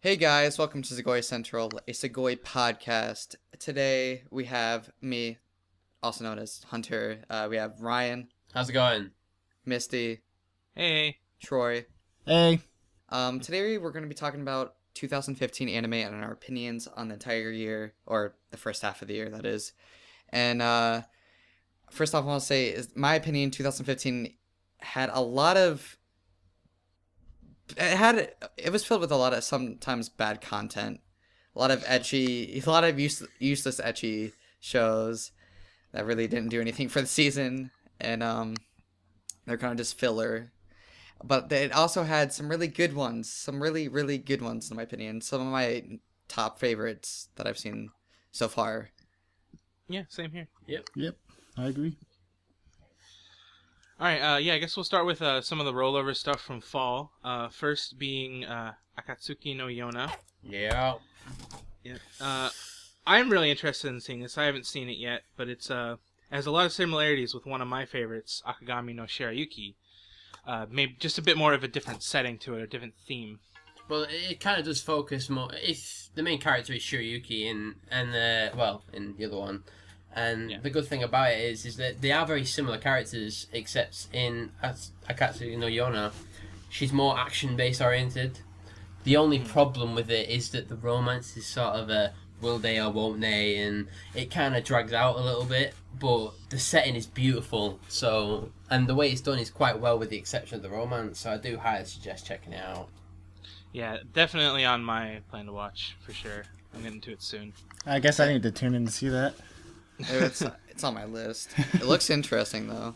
Hey guys, welcome to SUGOI Central, a SUGOI podcast. Today we have me, also known as Hunter. We have Ryan, How's it going? Misty, Hey. Troy. Hey. Today we're going to be talking about 2015 anime and our opinions on the entire year, or the first half of the year, that is. And first off, I want to say, my opinion, 2015 had a lot of... It was filled with a lot of sometimes bad content, a lot of useless ecchi shows that really didn't do anything for the season, and they're kind of just filler. But it also had some really good ones, some really good ones in my opinion. Some of my top favorites that I've seen so far. Yeah, same here. Yep, I agree. All right, I guess we'll start with some of the rollover stuff from fall. First being Akatsuki no Yona. Yeah. Yeah. I'm really interested in seeing this. I haven't seen it yet, but it has a lot of similarities with one of my favorites, Akagami no Shirayuki. Maybe just a bit more of a different setting to it, a different theme. Well, it kind of does focus more. If the main character is Shiryuki in the other one, and the good thing about it is that they are very similar characters, except in Akatsuki no Yona, she's more action-based oriented. The only problem with it is that the romance is sort of a will they or won't they, and it kind of drags out a little bit, but the setting is beautiful, and the way it's done is quite well with the exception of the romance, so I do highly suggest checking it out. Yeah, definitely on my plan to watch, for sure. I'm getting to it soon. I guess I need to tune in to see that. It's on my list. It looks interesting though. All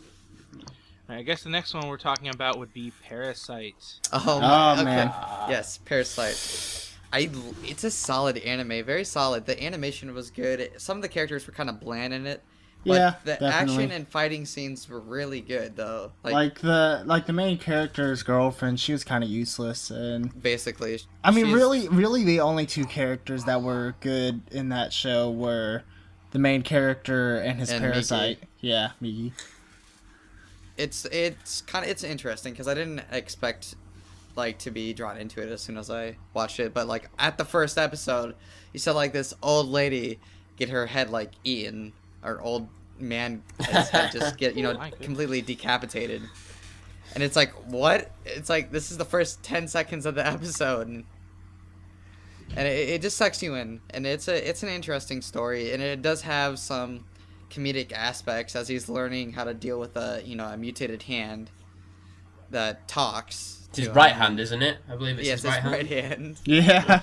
right, I guess the next one we're talking about would be Parasite. Man. Yes, Parasite. It's a solid anime, very solid. The animation was good. Some of the characters were kind of bland in it. But Yeah, the definitely. action and fighting scenes were really good though. Like the main character's girlfriend, she was kind of useless, and basically. I mean, she's- really, the only two characters that were good in that show were the main character and his parasite. Miki. Yeah, Miki. It's interesting because I didn't expect to be drawn into it as soon as I watched it, but at the first episode, you saw this old lady get her head eaten, or old man head just get completely decapitated, and it's what? It's this is the first 10 seconds of the episode, and it just sucks you in, and it's an interesting story, and it does have some comedic aspects as he's learning how to deal with a mutated hand that talks. It's his right hand, isn't it? I believe it's Yes, his right his hand. right hand. Yeah,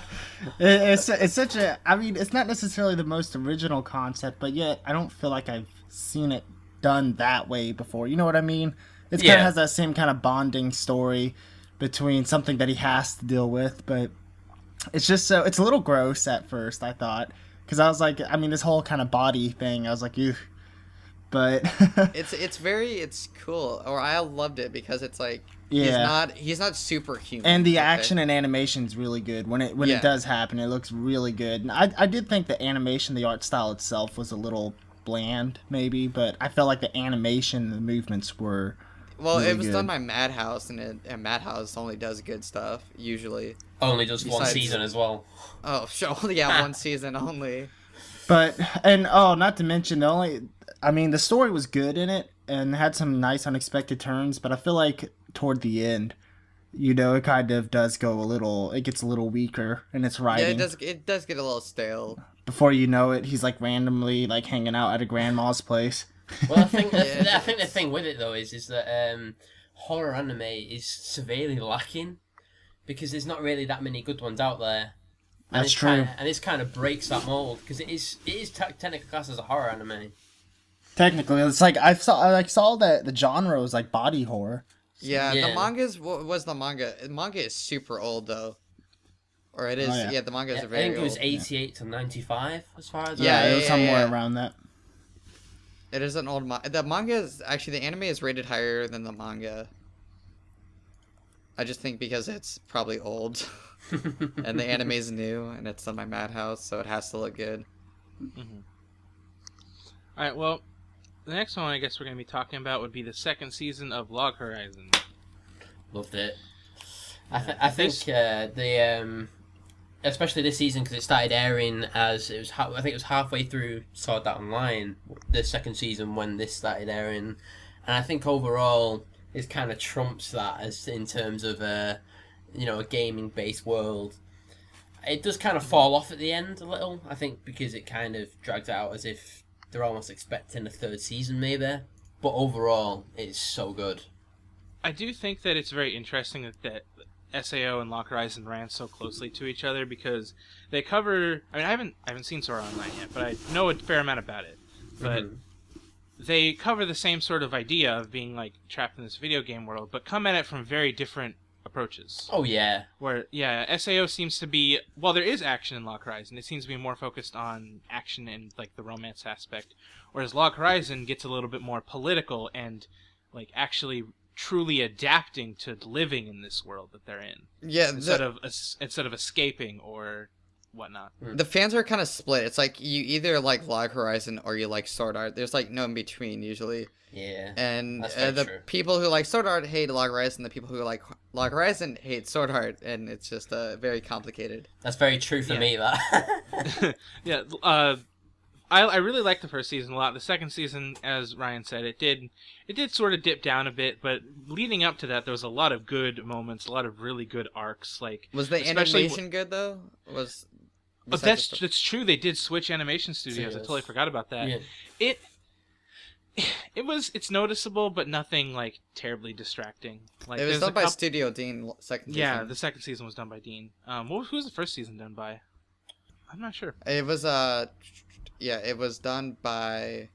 it's such a. I mean, it's not necessarily the most original concept, but yet I don't feel like I've seen it done that way before. You know what I mean? It kind of has that same kind of bonding story between something that he has to deal with, but it's just it's a little gross at first, I thought, because I was like, I mean, this whole kind of body thing, I was like, ew. But it's cool, or I loved it because it's he's not superhuman, and the action and animation is really good when it does happen. It looks really good, and I did think the animation, the art style itself was a little bland maybe, but I felt like the animation, the movements were really it was good. done by Madhouse, and Madhouse only does good stuff usually. Only just one season as well. Oh, sure. Yeah, one season only. But not to mention the story was good in it and had some nice unexpected turns, but I feel like toward the end, it kind of does go it gets a little weaker in its writing. Yeah, it does get a little stale. Before you know it, he's randomly hanging out at a grandma's place. Well, I think the thing with it though is that horror anime is severely lacking because there's not really that many good ones out there. And That's true. And this kind of breaks that mold because it is technically classed as a horror anime. Technically, it's I saw that the genre was body horror. Yeah, the manga's what was the manga? The manga is super old though, or it is. Oh, yeah. The manga is I very old. think it was 88 to 95 as far as Yeah, I it was somewhere around that. It is an old manga. The manga is actually, the anime is rated higher than the manga. I just think because it's probably old, and the anime is new, and it's done by Madhouse, so it has to look good. Mm-hmm. All right, well, the next one I guess we're going to be talking about would be the second season of Log Horizon. Loved it. I think the especially this season because it started airing as it was. I think it was halfway through Sword Art Online, the second season when this started airing, and I think overall it kind of trumps that as in terms of a gaming based world. It does kind of fall off at the end a little, I think, because it kind of drags out as if they're almost expecting a third season maybe. But overall, it's so good. I do think that it's very interesting that SAO and Lock Horizon ran so closely to each other because they cover. I mean, I haven't seen Sword Art Online yet, but I know a fair amount about it. But they cover the same sort of idea of being like trapped in this video game world, but come at it from very different approaches. Oh yeah. Where SAO seems to be there is action in Lock Horizon. It seems to be more focused on action and like the romance aspect, whereas Lock Horizon gets a little bit more political and like actually truly adapting to living in this world that they're in. Yeah, instead of escaping or whatnot. The fans are kind of split. It's like you either like Log Horizon or you like Sword Art. There's like no in between usually. Yeah. And the true. People who like Sword Art hate Log Horizon. The people who like Log Horizon hate Sword Art, and it's just very complicated. That's very true for me. That. Yeah. I really liked the first season a lot. The second season, as Ryan said, it did sort of dip down a bit, but leading up to that, there was a lot of good moments, a lot of really good arcs. Like was the animation good though? But that's true. They did switch animation studios. I totally forgot about that. Yeah. It's noticeable, but nothing like terribly distracting. Like it was done by Studio Dean. Second season. Yeah, the second season was done by Dean. Who was the first season done by? I'm not sure. It was it was done by.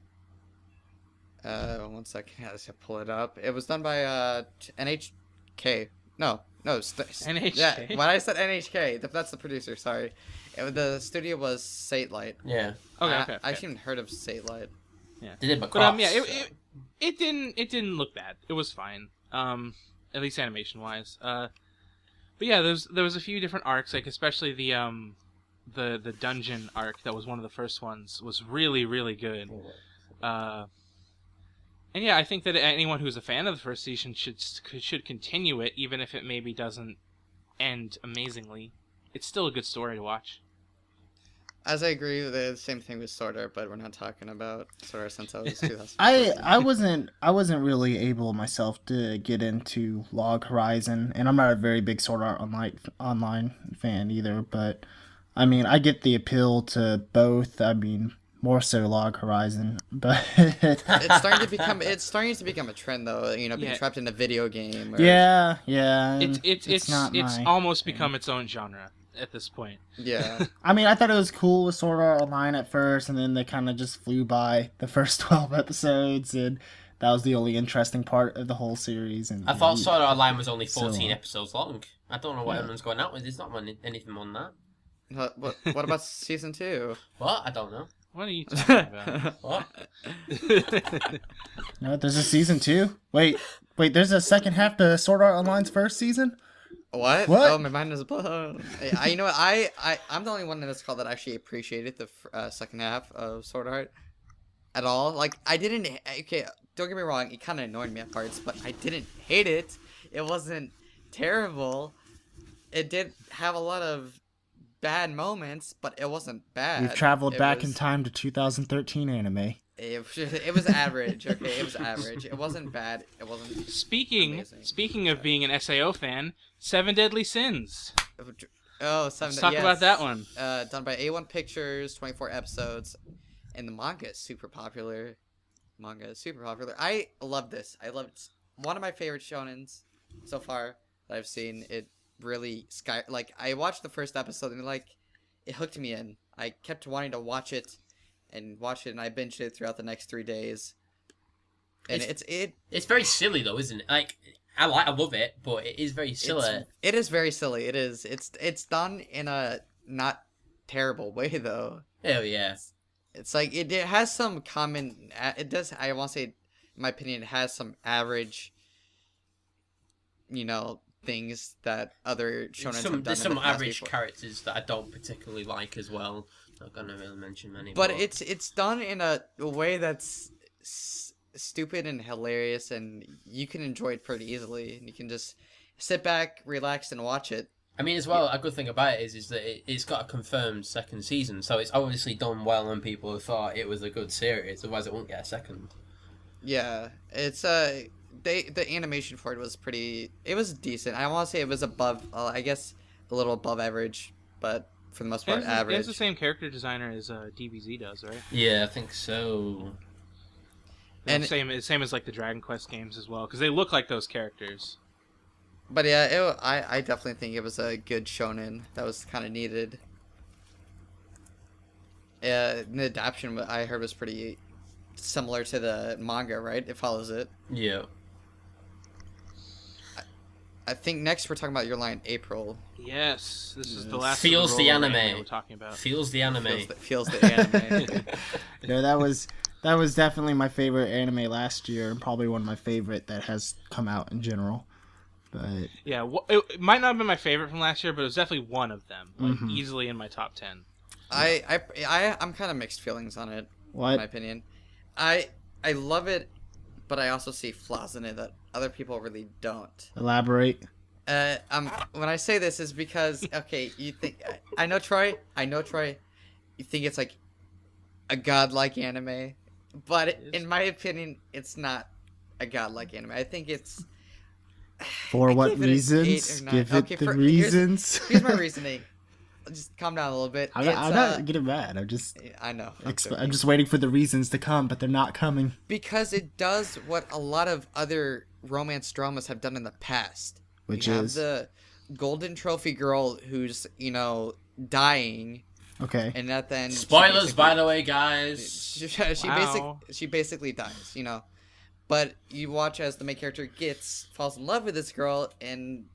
1 second. I just have to pull it up. It was done by NHK. No. NHK. Yeah, when I said NHK, that's the producer. Sorry, the studio was Satelight. Yeah. Okay. I haven't even heard of Satelight. Yeah. They did, but it didn't look bad. It was fine. At least animation wise. But yeah, there was a few different arcs, like especially the dungeon arc that was one of the first ones was really, really good. And yeah, I think that anyone who's a fan of the first season should continue it, even if it maybe doesn't end amazingly. It's still a good story to watch. As I agree, the same thing with Sword Art, but we're not talking about Sword Art since I was 2000. I wasn't really able myself to get into Log Horizon, and I'm not a very big Sword Art online fan either. But I mean, I get the appeal to both. I mean, more so Log Horizon, but it's starting to become a trend though. Being trapped in a video game. Yeah. It's almost become its own genre at this point. Yeah. I mean, I thought it was cool with Sword Art Online at first, and then they kind of just flew by the first 12 episodes, and that was the only interesting part of the whole series. And I thought Sword Art Online was only 14 episodes long. I don't know what everyone's going out with. There's not anything more than that. What about season 2? What? I don't know. What are you talking about? What? No, there's a season 2? Wait, there's a second half to Sword Art Online's first season? What? Oh, my mind is blown. You know what? I'm the only one in this call that actually appreciated the second half of Sword Art at all. Like, I didn't. Okay, don't get me wrong. It kind of annoyed me at parts, but I didn't hate it. It wasn't terrible. It did have a lot of bad moments, but it wasn't bad. We've traveled back in time to 2013 anime. It was average. Okay, it was average. It wasn't bad. It wasn't. Speaking of being an SAO fan, 7 Deadly Sins. Oh, 7. Let's talk about that one. Done by A1 Pictures, 24 episodes, and the manga is super popular. I love this. I love it. One of my favorite shonens so far that I've seen. It really I watched the first episode and it hooked me in. I kept wanting to watch it, and I binged it throughout the next 3 days. And it's very silly though, isn't it? Like I love it, but it is very silly. It is very silly. It is. It's done in a not terrible way though. Hell yeah. It's like it has some common. It does. I want to say, in my opinion, it has some average. Things that other shonen have done. There's some average characters that I don't particularly like as well. Not gonna really mention many. But it's done in a way that's stupid and hilarious, and you can enjoy it pretty easily. And you can just sit back, relax, and watch it. I mean, as well, a good thing about it is that it's got a confirmed second season, so it's obviously done well, and people have thought it was a good series. Otherwise, it won't get a second. Yeah, it's the animation for it was pretty. It was decent. I want to say it was above. I guess a little above average, but for the most part, average. It's the same character designer as DBZ does, right? Yeah, I think so. And same as like the Dragon Quest games as well, because they look like those characters. But yeah, I definitely think it was a good shonen that was kind of needed. The adaptation I heard was pretty similar to the manga, right? It follows it. Yeah. I think next we're talking about Your Line April. Yes, this is the last. Feels the anime we're talking about. Feels the anime. Feels the anime. Yeah, that was definitely my favorite anime last year, and probably one of my favorite that has come out in general. But yeah, it might not have been my favorite from last year, but it was definitely one of them, like easily in my top 10. I'm kind of mixed feelings on it. What? In my opinion, I love it, but I also see flaws in it that other people really don't. Elaborate. When I say this is because you think I know Troy. You think it's like a godlike anime, but in my opinion, it's not a godlike anime. I think it's. For what reasons? Give it the reasons. Here's my reasoning. Just calm down a little bit. I'm not getting mad. I know. I'm just waiting for the reasons to come, but they're not coming. Because it does what a lot of other romance dramas have done in the past. Which you is? have the golden trophy girl who's, dying. Okay. And that then... Spoilers, by the way, guys. She basically dies, But you watch as the main character falls in love with this girl and,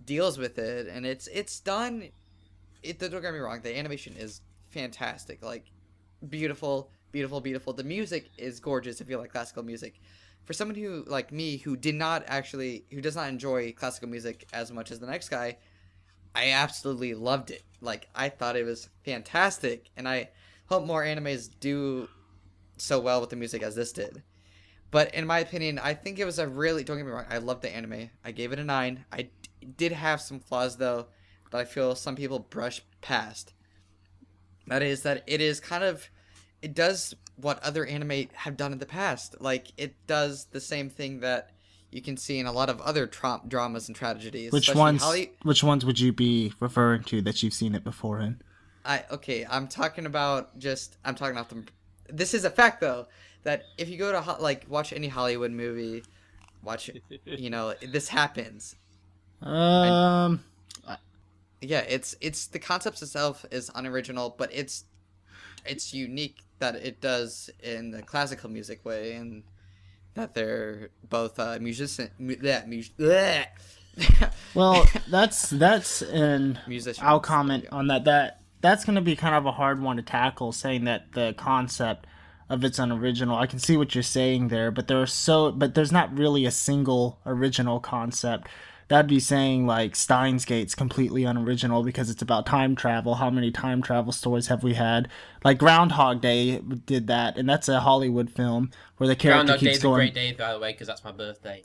deals with it. And it's done... don't get me wrong, the animation is fantastic. Like, beautiful, beautiful, beautiful. The music is gorgeous if you like classical music. For someone who, like me, who does not enjoy classical music as much as the next guy, I absolutely loved it. Like, I thought it was fantastic. And I hope more animes do so well with the music as this did. But in my opinion, I think it was don't get me wrong, I loved the anime. I gave it a 9. I did have some flaws, though, that I feel some people brush past. That is that it does what other anime have done in the past. Like, it does the same thing that you can see in a lot of other dramas and tragedies. Which ones would you be referring to that you've seen it before in? I'm talking about them. This is a fact, though, that if you go to watch any Hollywood movie, this happens. Yeah, it's the concept itself is unoriginal, but it's unique that it does in the classical music way, and that they're both musicians. Well, that's an musicians. I'll comment on that. That's going to be kind of a hard one to tackle, saying that the concept of it's unoriginal. I can see what you're saying there, but there's not really a single original concept. That'd be saying like Steins Gate's completely unoriginal because it's about time travel. How many time travel stories have we had? Like Groundhog Day did that, and that's a Hollywood film where the character Groundhog keeps Day's going. a great day, by the way, because that's my birthday.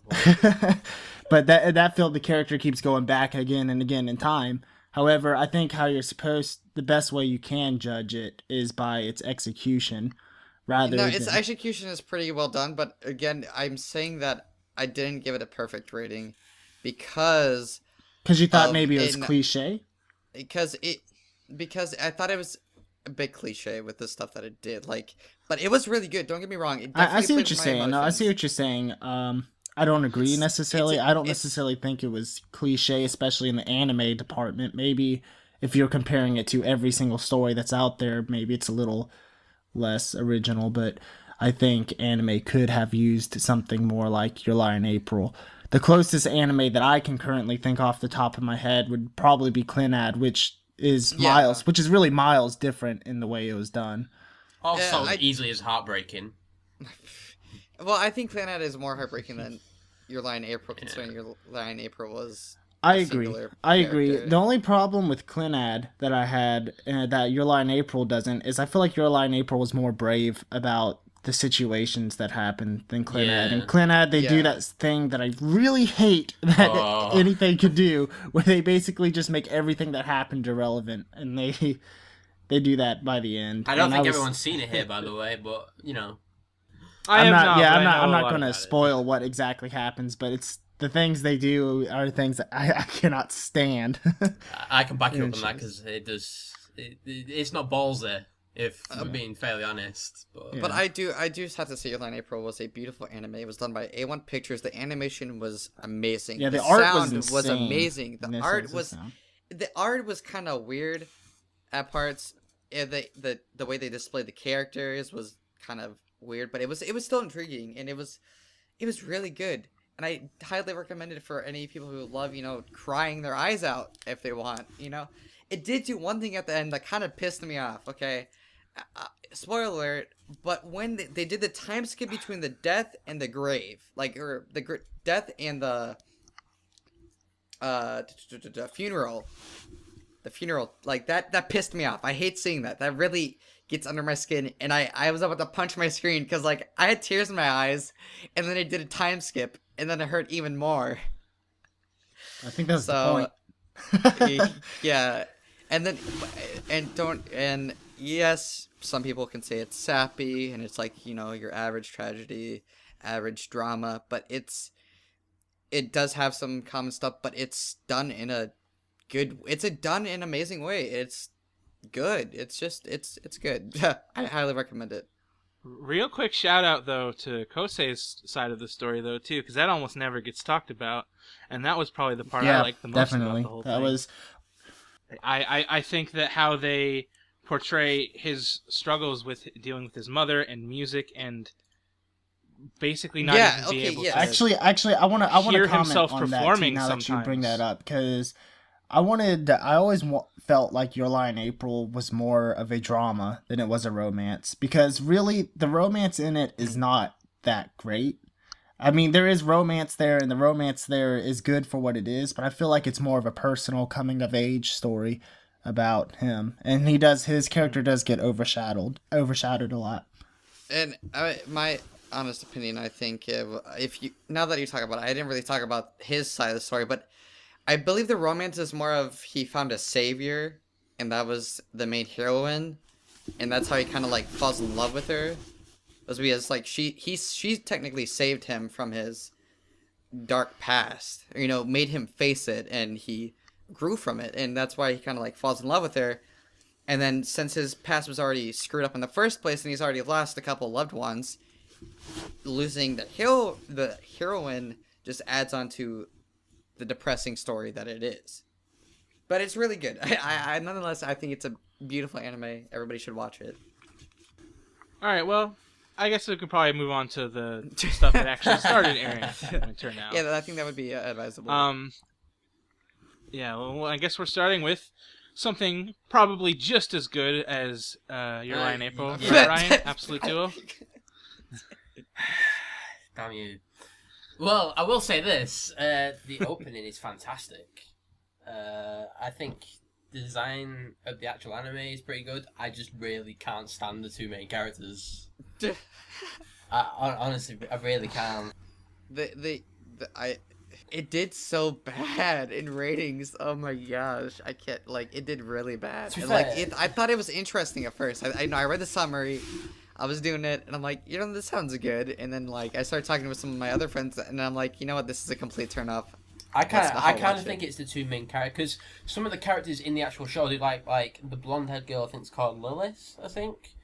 But that film, the character keeps going back again and again in time. However, I think the best way you can judge it is by its execution, its execution is pretty well done. But again, I'm saying that I didn't give it a perfect rating. Because you thought maybe it was cliche? Because I thought it was a bit cliche with the stuff that it did. But it was really good. Don't get me wrong. I see what you're saying. No, I see what you're saying. I don't agree necessarily. I don't necessarily think it was cliche, especially in the anime department. Maybe if you're comparing it to every single story that's out there, maybe it's a little less original. But I think anime could have used something more like Your Lie in April. The closest anime that I can currently think off the top of my head would probably be Clinad, which is really miles different in the way it was done. Also, easily as heartbreaking. Well, I think Clinad is more heartbreaking than Your Lie in April, considering Your Lie in April was. I agree. The only problem with Clinad that I had that Your Lie in April doesn't is I feel like Your Lie in April was more brave about the situations that happen than Clannad. Yeah. And Clannad, they do that thing that I really hate that anything could do, where they basically just make everything that happened irrelevant, and they do that by the end. I don't think everyone's seen it here, by the way, but I'm not going to spoil what exactly happens, but it's the things they do are things that I cannot stand. I can back you up on that because it's not ballsy. If I'm being fairly honest, but I do just have to say, Your Lie in April was a beautiful anime. It was done by A1 Pictures. The animation was amazing. Yeah, the art sound was amazing. The art was kind of weird at parts. The way they displayed the characters was kind of weird, but it was still intriguing, and it was really good. And I highly recommend it for any people who love crying their eyes out if they want. It did do one thing at the end that kind of pissed me off. Okay. Spoiler alert, but when they did the time skip between the death and the grave, or the death and the funeral, like that pissed me off. I hate seeing that. That really gets under my skin, and I was about to punch my screen because I had tears in my eyes, and then they did a time skip, and then it hurt even more. I think that's the point. Yeah, and yes, some people can say it's sappy and it's your average tragedy, average drama, but it does have some common stuff, but it's done in done in an amazing way. It's good. It's good. I highly recommend it. Real quick shout out though to Kosei's side of the story though too, because that almost never gets talked about, and that was probably the part I liked the most definitely. About the whole that thing. Was I think that how they portray his struggles with dealing with his mother and music and basically not even be able to actually I want to hear comment himself on performing that too, now sometimes. That you bring that up, because I always felt like Your Lie in April was more of a drama than it was a romance, because really the romance in it is not that great. I mean, there is romance there, and the romance there is good for what it is, but I feel like it's more of a personal coming of age story about him, and his character does get overshadowed a lot. And my honest opinion, I think now that you talk about it, I didn't really talk about his side of the story, but I believe the romance is more of he found a savior, and that was the main heroine, and that's how he kind of falls in love with her. As she technically saved him from his dark past, made him face it, and he grew from it, and that's why he kind of falls in love with her. And then since his past was already screwed up in the first place, and he's already lost a couple loved ones, losing the heroine just adds on to the depressing story that it is. But it's really good. I nonetheless, I think it's a beautiful anime. Everybody should watch it. All right, well, I guess we could probably move on to the stuff that actually started airing when it turned out. Yeah, I think that would be advisable. Yeah, well, I guess we're starting with something probably just as good as Your Lie in April. Yeah. Ryan, Absolute Duo. Damn you. Well, I will say this. The opening is fantastic. I think the design of the actual anime is pretty good. I just really can't stand the two main characters. Honestly, I really can't. It did so bad in ratings. Oh my gosh, I can't. It did really bad. And, I thought it was interesting at first. I read the summary. I was doing it, and I'm like, this sounds good. And then I started talking with some of my other friends, and I'm like, you know what, this is a complete turn off. I kind of think it's the two main characters, because some of the characters in the actual show, they like the blonde haired girl. I think it's called Lilith. I think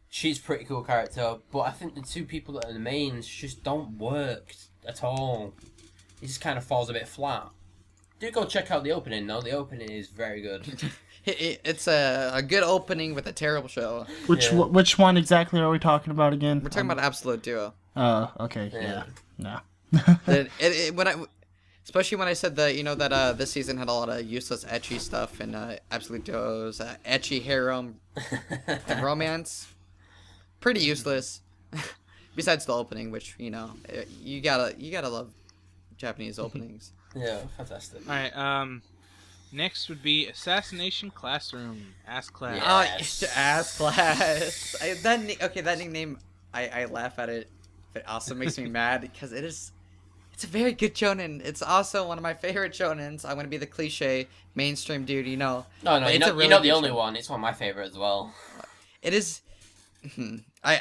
she's a pretty cool character, but I think the two people that are the mains just don't work at all. It just kind of falls a bit flat. Do go check out the opening, though. The opening is very good. It's a good opening with a terrible show. Which one exactly are we talking about again? We're talking about Absolute Duo. Oh, okay. Yeah. No. Especially when I said that, that this season had a lot of useless ecchi stuff, and Absolute Duo's ecchi harem and romance. Pretty useless. Besides the opening, which, you gotta love Japanese openings. Yeah, fantastic. All right, next would be Assassination Classroom. Ass Class. Yes. Ass Class. That nickname, I laugh at it. But it also makes me mad because it's a very good shonen. It's also one of my favorite shonens. I'm gonna be the cliche mainstream dude, you know. No, But you're it's a not, really you're not the good only shonen. one. It's one of my favorite as well. It is. I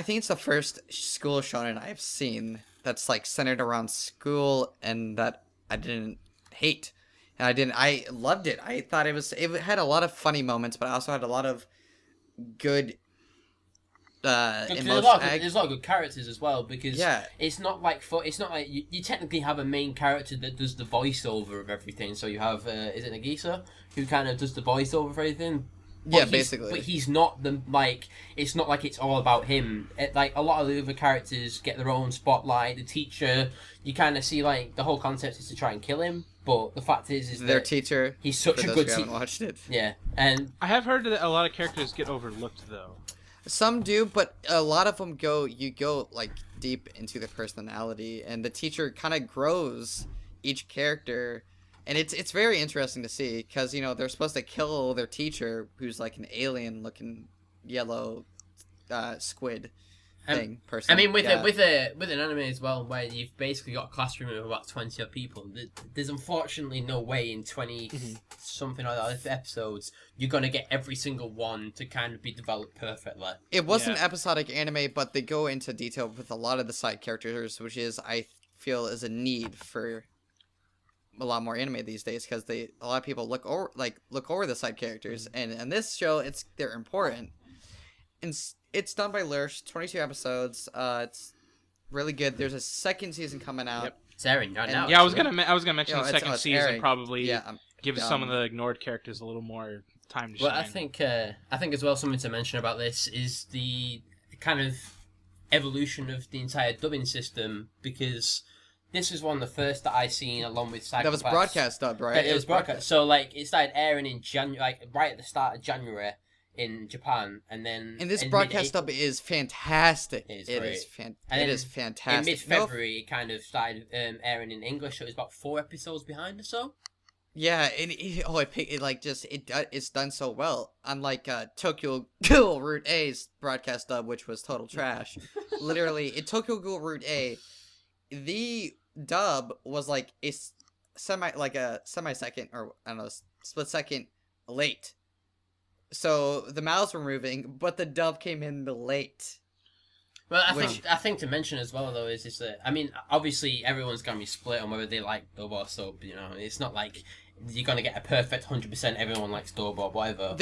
think it's the first school shonen I've seen that's like centered around school and that I didn't hate. And I loved it. I thought it had a lot of funny moments, but I also had a lot of good There's emotion. a lot of good characters as well, because Yeah. it's not like you technically have a main character that does the voiceover of everything. So you have is it Nagisa who kind of does the voiceover of everything. Yeah, basically. But he's not it's not like it's all about him. Like a lot of the other characters get their own spotlight. The teacher, you kind of see like the whole concept is to try and kill him. But the fact is their that teacher. he's such For a those good who haven't teacher. watched it. Yeah, and I have heard that a lot of characters get overlooked though. Some do, but a lot of them go like deep into the personality, and the teacher kind of grows each character, and it's very interesting to see because you know they're supposed to kill their teacher who's like an alien looking yellow squid thing person. I mean, with Yeah. with an anime as well, where you've basically got a classroom of about 20 odd people, there's unfortunately no way in 20 something like that episodes you're gonna get every single one to kind of be developed perfectly. It was an Yeah. episodic anime, but they go into detail with a lot of the side characters, which is I feel is a need for a lot more anime these days because a lot of people look over the side characters, and in this show they're important. And it's done by Lurch, 22 episodes. It's really good. There's a second season coming out. Yep. It's airing right now. Yeah, I was actually. gonna mention Yo, the it's- second it's season airing. probably Yeah, give some of the ignored characters a little more time to Well, shine. I think as well something to mention about this is the kind of evolution of the entire dubbing system, because this was one of the first that I seen along with Psychopaths. that was broadcast dub, right? It was broadcast. So like it started airing in January, like right at the start of January in Japan, and then And this in broadcast mid- dub is fantastic. It is It great. is And it then is in fantastic. mid-February it kind of started airing in English. So it was about 4 episodes behind or so. Yeah, and it's done so well. Unlike Tokyo Ghoul Route A's broadcast dub, which was total trash. Literally, in Tokyo Ghoul Route A, the dub was like a semi-second, or I don't know, split second late. So the mouths were moving, but the dub came in late. Well, Which- I think to mention as well though is that I mean obviously everyone's gonna be split on whether they like dub or sub. You know, it's not like you're gonna get a perfect 100%. Everyone likes dub or whatever.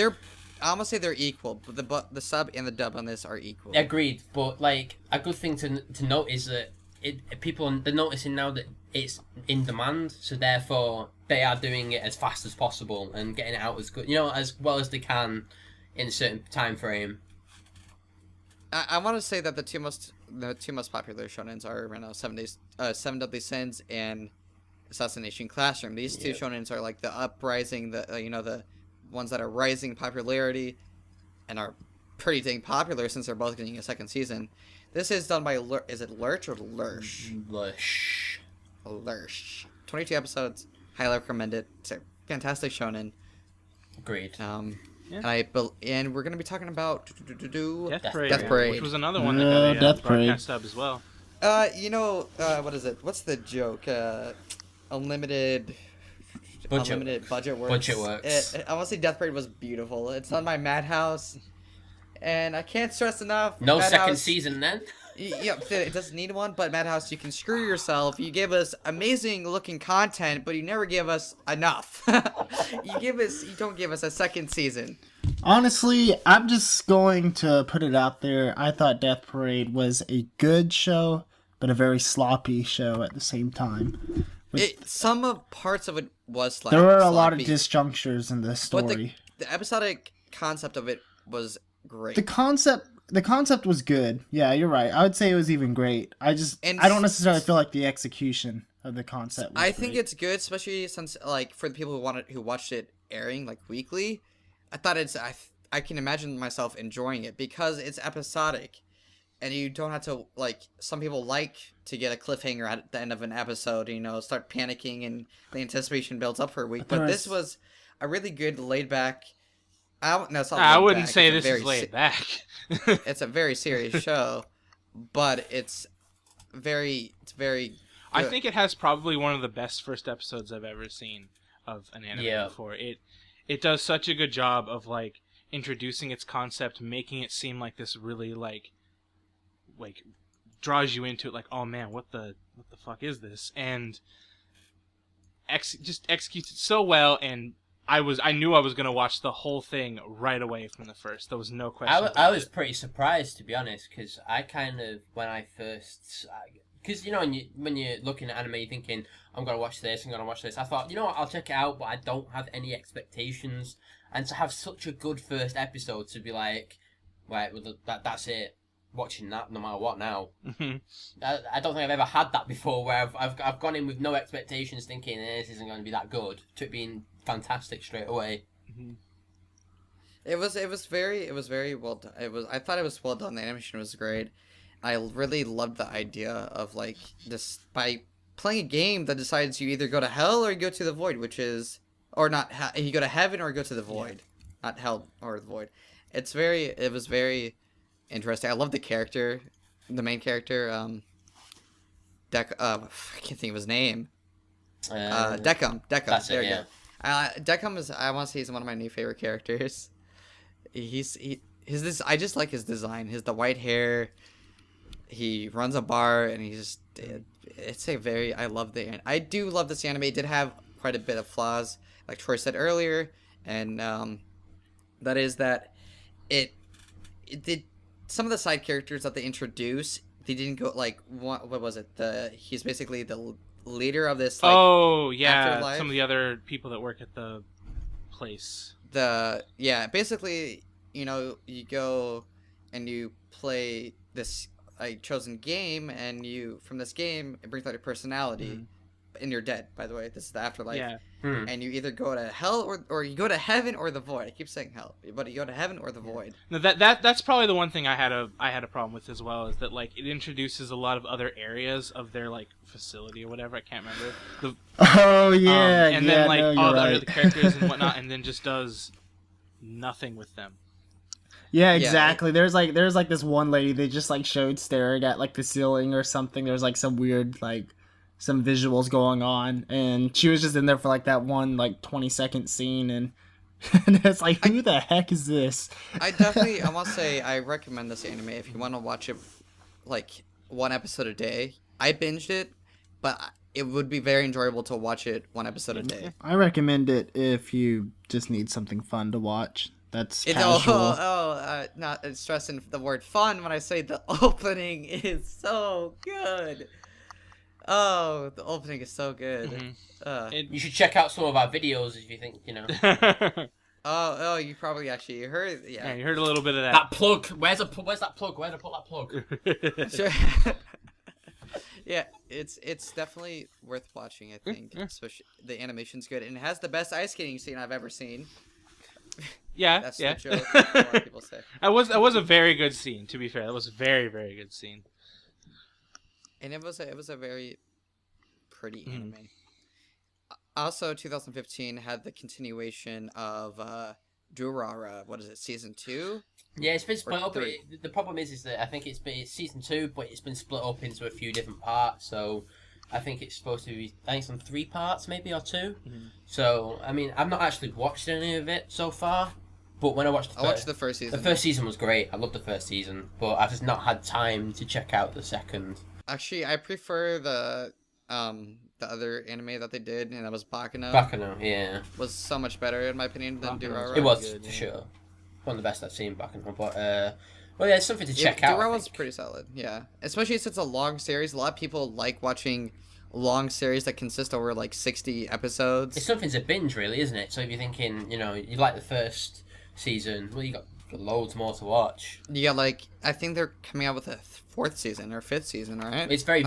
I'm gonna say they're equal, but the sub and the dub on this are equal. Agreed, but like a good thing to note is that they're noticing now that it's in demand, so therefore they are doing it as fast as possible and getting it out as good, as well as they can in a certain time frame. I want to say that the two most popular shonens are right now Seven Deadly Sins and Assassination Classroom. These two shonens are like the uprising, the ones that are rising in popularity and are pretty dang popular since they're both getting a second season. This is done by is it Lurch or Lurch? Lush. Lurch. 22 episodes. Highly recommend it. It's a fantastic shonen. Agreed. Yeah. And we're gonna be talking about Death Parade, Death Parade. which was another one that had a Death Parade. broadcast dub as well. What is it? What's the joke? Unlimited budget works. Budget works. I want to say Death Parade was beautiful. It's on my Madhouse, and I can't stress enough. No Madhouse, second season then. Yeah, it doesn't need one, but Madhouse, you can screw yourself. You give us amazing looking content, but you never give us enough. You don't give us a second season. Honestly, I'm just going to put it out there. I thought Death Parade was a good show, but a very sloppy show at the same time. Some of parts of it was sloppy. There were a lot of disjunctures in the story. But the episodic concept of it was great. The concept was good. Yeah, you're right. I would say it was even great. I don't necessarily feel like the execution of the concept was I think great. it's good, especially since like for the people who watched it airing like weekly. I thought I can imagine myself enjoying it because it's episodic, and you don't have to like. Some people like to get a cliffhanger at the end of an episode. Start panicking, and the anticipation builds up for a week. But this was a really good laid back. I wouldn't say this is laid back. It's a very serious show, but it's very I think it has probably one of the best first episodes I've ever seen of an anime before. It does such a good job of like introducing its concept, making it seem like this really like draws you into it, like, oh man, what the fuck is this? And just executes it so well, and I knew I was gonna watch the whole thing right away from the first. There was no question. I was pretty surprised, to be honest, because I kind of, when I first, because you know when you're looking at anime, you're thinking I'm gonna watch this, I thought, you know what, I'll check it out, but I don't have any expectations, and to have such a good first episode, to be like, right, well, that's it. Watching that no matter what now. I don't think I've ever had that before, where I've gone in with no expectations, thinking this isn't going to be that good, to it being fantastic straight away. It was very well done. I thought it was well done. The animation was great. I really loved the idea of like this, by playing a game that decides you either go to hell or you go to the void, which is, or not, you go to heaven or go to the void, not hell or the void. It was very interesting. I love the character, the main character. I can't think of his name. Decum. There you go. Decum is. I want to say he's one of my new favorite characters. I just like his design. The white hair. He runs a bar, and I do love this anime. It did have quite a bit of flaws, like Troy said earlier, and that is that it did. Some of the side characters that they introduce, they didn't go like what was it? He's basically the leader of this. Like, afterlife. Some of the other people that work at the place. Basically, you go and you play this chosen game, and from this game it brings out your personality, and you're dead. By the way, this is the afterlife. Yeah. And you either go to hell or you go to heaven or the void. I keep saying hell, but you go to heaven or the void. No, that's probably the one thing I had a problem with as well, is that like it introduces a lot of other areas of their like facility or whatever. I can't remember. And then like all the other characters and whatnot, and then just does nothing with them. Yeah, exactly. There's like this one lady they just like showed staring at like the ceiling or something. There's like some weird like some visuals going on, and she was just in there for like that one like 20-second scene, and it's like, who the heck is this? I want to say I recommend this anime if you want to watch it like one episode a day. I binged it, but it would be very enjoyable to watch it one episode a day. I recommend it if you just need something fun to watch. That's casual. Not stressing the word fun when I say the opening is so good. Oh, the opening is so good. You should check out some of our videos if you think, Oh, you probably actually heard. Yeah, you heard a little bit of that. That plug. Where's that plug? Where to put that plug? Sure. Yeah, it's definitely worth watching. I think, especially the animation's good, and it has the best ice skating scene I've ever seen. Yeah, that's the joke. A lot of people say. That was a very good scene. To be fair, that was a very, very good scene. And it was a very pretty anime. Also, 2015 had the continuation of Durara. What is it, season 2? Yeah, it's been split up. The problem is that I think it's season 2, but it's been split up into a few different parts. So I think it's supposed to be, I think it's on 3 parts, maybe, or 2. So I mean, I've not actually watched any of it so far. But when I watched the first season. The first season was great. I loved the first season, but I've just not had time to check out the second. Actually, I prefer the other anime that they did, and that was Baccano. Baccano, yeah. Was so much better, in my opinion, than Durara. It was, for sure. One of the best I've seen, Baccano. But, well, yeah, it's something to check out. Durara was pretty solid, yeah. Especially since it's a long series. A lot of people like watching long series that consist over, like, 60 episodes. It's something to binge, really, isn't it? So if you're thinking, you like the first season, well, you got loads more to watch. Yeah, like, I think they're coming out with a 4th season or 5th season, right? It's very,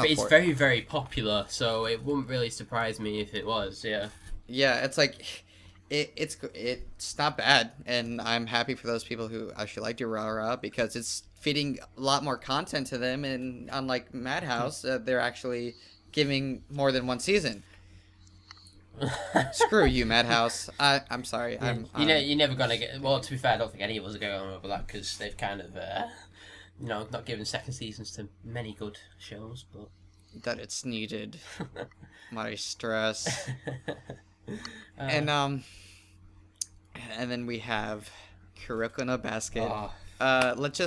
very popular, so it wouldn't really surprise me if it was, yeah. Yeah, it's like, it's not bad, and I'm happy for those people who actually like Durara, because it's feeding a lot more content to them, and unlike Madhouse, they're actually giving more than one season. Screw you, Madhouse. I'm sorry. You're never gonna get. Well, to be fair, I don't think any of us are going over that, because they've kind of not giving second seasons to many good shows, but That it's needed. My stress. uh, And then we have Kuroko no Basket. oh, Let's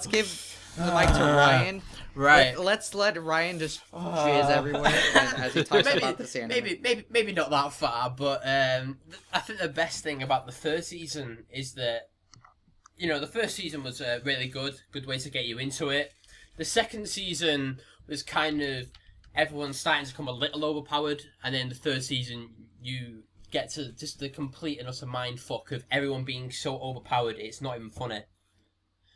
give the mic to Ryan. right. Let's let Ryan just jizz everywhere as he talks about this anime. Maybe not that far, but I think the best thing about the third season is that, the first season was really good way to get you into it. The second season was kind of everyone's starting to become a little overpowered, and then the third season you get to just the complete and utter mind fuck of everyone being so overpowered it's not even funny.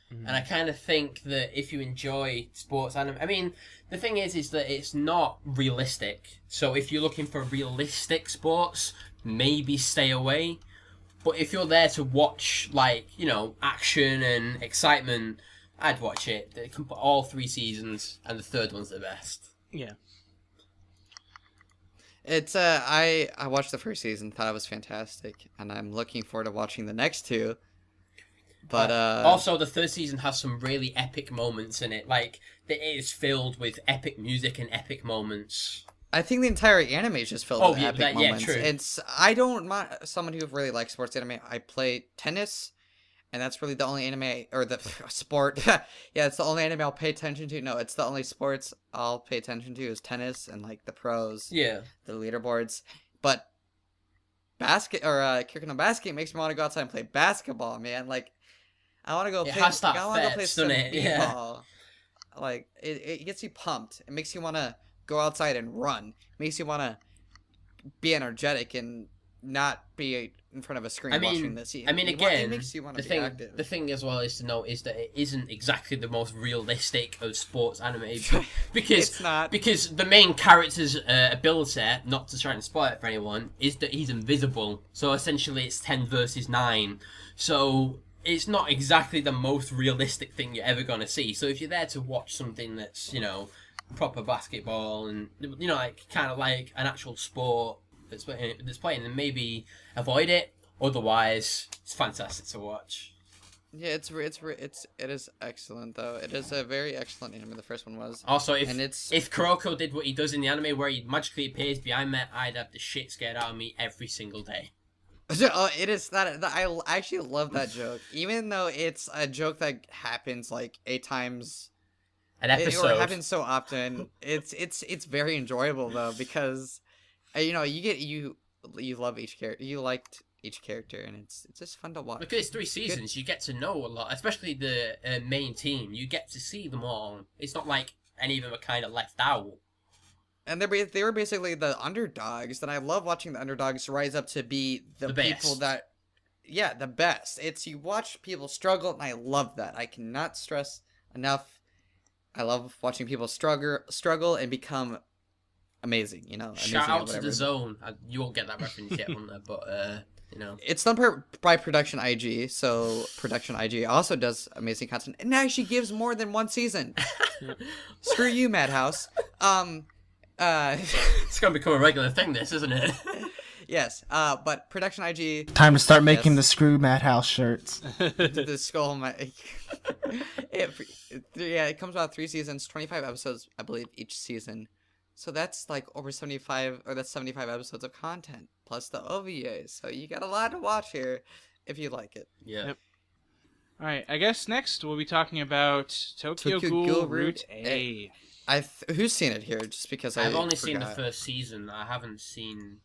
And I kind of think that if you enjoy sports anime, I mean, the thing is that it's not realistic. So if you're looking for realistic sports, maybe stay away. But if you're there to watch, action and excitement, I'd watch it. They can put all 3 seasons, and the third one's the best. Yeah. It's I watched the first season, thought it was fantastic, and I'm looking forward to watching the next 2. But also, the third season has some really epic moments in it. Like, it is filled with epic music and epic moments. I think the entire anime is just filled with epic moments. Yeah, true. I don't mind someone who really likes sports anime. I play tennis, and that's really the only anime or the sport. Yeah, it's the only anime I'll pay attention to. No, it's the only sports I'll pay attention to is tennis and like the pros. Yeah. The leaderboards, but basket or Kuroko no Basket makes me want to go outside and play basketball, man. Like, I want to go. I want to go play some b-ball. Like it gets you pumped. It makes you want to go outside and run. It makes you want to be energetic and not be in front of a screen watching this. It makes you want to be active. The thing as well is to note is that it isn't exactly the most realistic of sports anime because it's not. Because the main character's ability, not to try and spoil it for anyone, is that he's invisible. So essentially, it's 10 versus 9. So it's not exactly the most realistic thing you're ever going to see. So if you're there to watch something that's, proper basketball and, kind of like an actual sport that's playing, then maybe avoid it. Otherwise, it's fantastic to watch. Yeah, it is excellent though. It is a very excellent anime. The first one was. Also, if Kuroko did what he does in the anime, where he magically appears behind me, I'd have the shit scared out of me every single day. Oh, it is that I actually love that joke, even though it's a joke that happens like 8 times an episode. Or happens so often. It's very enjoyable though because, you love each character. You liked each character, and it's just fun to watch. Because it's 3 seasons, you get to know a lot, especially the main team. You get to see them all. It's not like any of them are kind of left out. And they were basically the underdogs, and I love watching the underdogs rise up to be the people that, the best. It's you watch people struggle, and I love that. I cannot stress enough. I love watching people struggle and become amazing. Shout out to the Zone. You won't get that reference yet on there, but it's done by Production IG. So Production IG also does amazing content, and actually gives more than 1 season. Screw you, Madhouse. It's gonna become a regular thing, this, isn't it? Yes, but Production IG. Time to start making the Screw Madhouse shirts. The skull. It comes out 3 seasons, 25 episodes, I believe, each season. So that's like over 75, or that's 75 episodes of content plus the OVAs. So you got a lot to watch here, if you like it. Yeah. Yep. All right, I guess next we'll be talking about Tokyo Ghoul Route A. Who's seen it here? Just because I've only seen the first season. I haven't seen.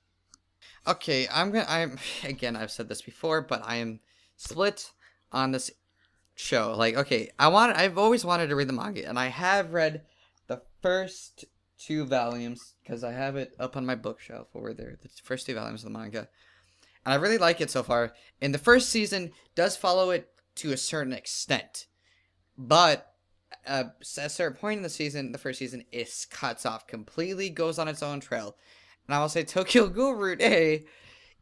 Okay, I've said this before, but I am split on this show. Like, okay, I've always wanted to read the manga, and I have read the first 2 volumes because I have it up on my bookshelf over there. The first 2 volumes of the manga, and I really like it so far. And the first season does follow it to a certain extent, but at a certain point in the first season, it cuts off completely, goes on its own trail. And I will say Tokyo Ghoul Route A,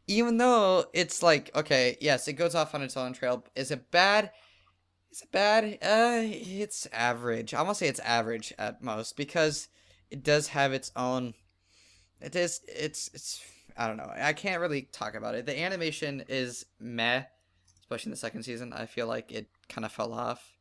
even though it's like, okay, yes, it goes off on its own trail. Is it bad? It's average. I want to say it's average at most because it does have its own. It's. I don't know. I can't really talk about it. The animation is meh, especially in the second season. I feel like it kind of fell off.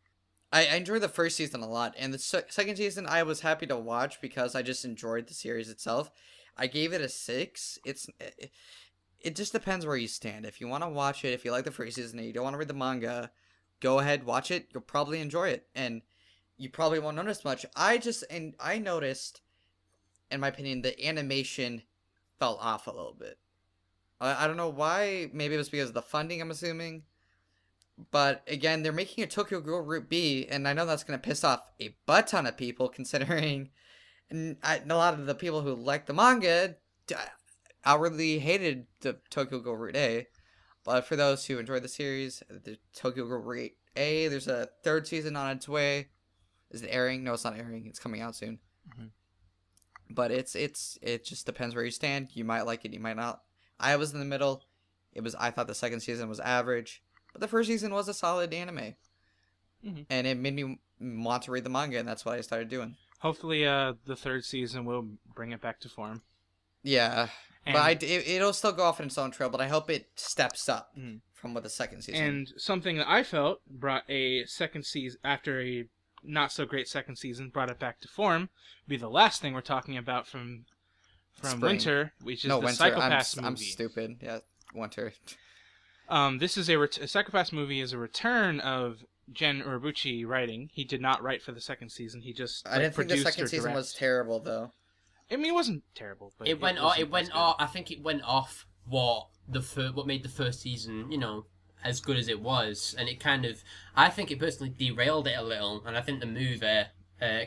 I enjoyed the first season a lot, and the second season I was happy to watch because I just enjoyed the series itself. I gave it a 6. It just depends where you stand. If you want to watch it, if you like the first season and you don't want to read the manga, go ahead, watch it. You'll probably enjoy it, and you probably won't notice much. I noticed, in my opinion, the animation fell off a little bit. I don't know why. Maybe it was because of the funding, I'm assuming. But again, they're making a Tokyo Ghoul Route B, and I know that's going to piss off a butt ton of people, considering a lot of the people who like the manga outwardly hated the Tokyo Ghoul Route A. But for those who enjoy the series, the Tokyo Ghoul Route A, there's a 3rd season on its way. Is it airing? No, it's not airing. It's coming out soon. Mm-hmm. But it just depends where you stand. You might like it, you might not. I was in the middle. I thought the 2nd season was average. But the 1st season was a solid anime. Mm-hmm. And it made me want to read the manga, and that's what I started doing. Hopefully the 3rd season will bring it back to form. Yeah. But it'll still go off in its own trail, but I hope it steps up from what the 2nd season. And something that I felt brought a 2nd season, after a not-so-great 2nd season, brought it back to form, be the last thing we're talking about from Winter, which is the Winter. Psycho Pass movie. I'm stupid. Yeah, Winter. This is a Psycho Pass movie is a return of Gen Urobuchi writing. He did not write for the 2nd season. He just I didn't think the 2nd season was terrible, though. I mean, it wasn't terrible, but it went off. I think it went off what made the 1st season, as good as it was, and it kind of, I think it personally derailed it a little, and I think the movie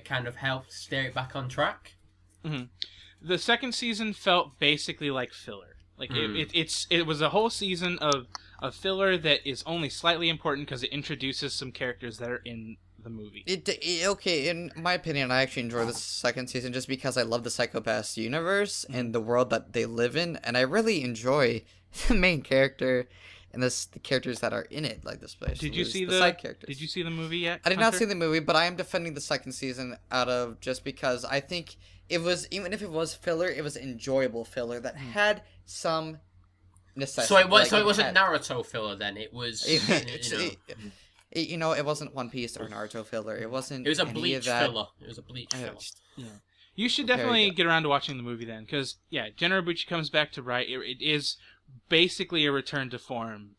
kind of helped steer it back on track. Mm-hmm. The 2nd season felt basically like filler. Like it was a whole season of filler that is only slightly important because it introduces some characters that are in the movie. Okay, in my opinion, I actually enjoy the 2nd season just because I love the Psycho Pass universe and the world that they live in, and I really enjoy the main character and the characters that are in it, like this place. Did you see the side characters? Did you see the movie yet? I did not see the movie, but I am defending the 2nd season out of just because I think it was, even if it was filler, it was enjoyable filler that had some necessity. So it wasn't Naruto filler then. It was it wasn't One Piece or Naruto filler. It wasn't. It was a Bleach filler. It was a Bleach filler. Yeah. You should definitely get around to watching the movie then, because Gen Urobuchi comes back to write. It is basically a return to form.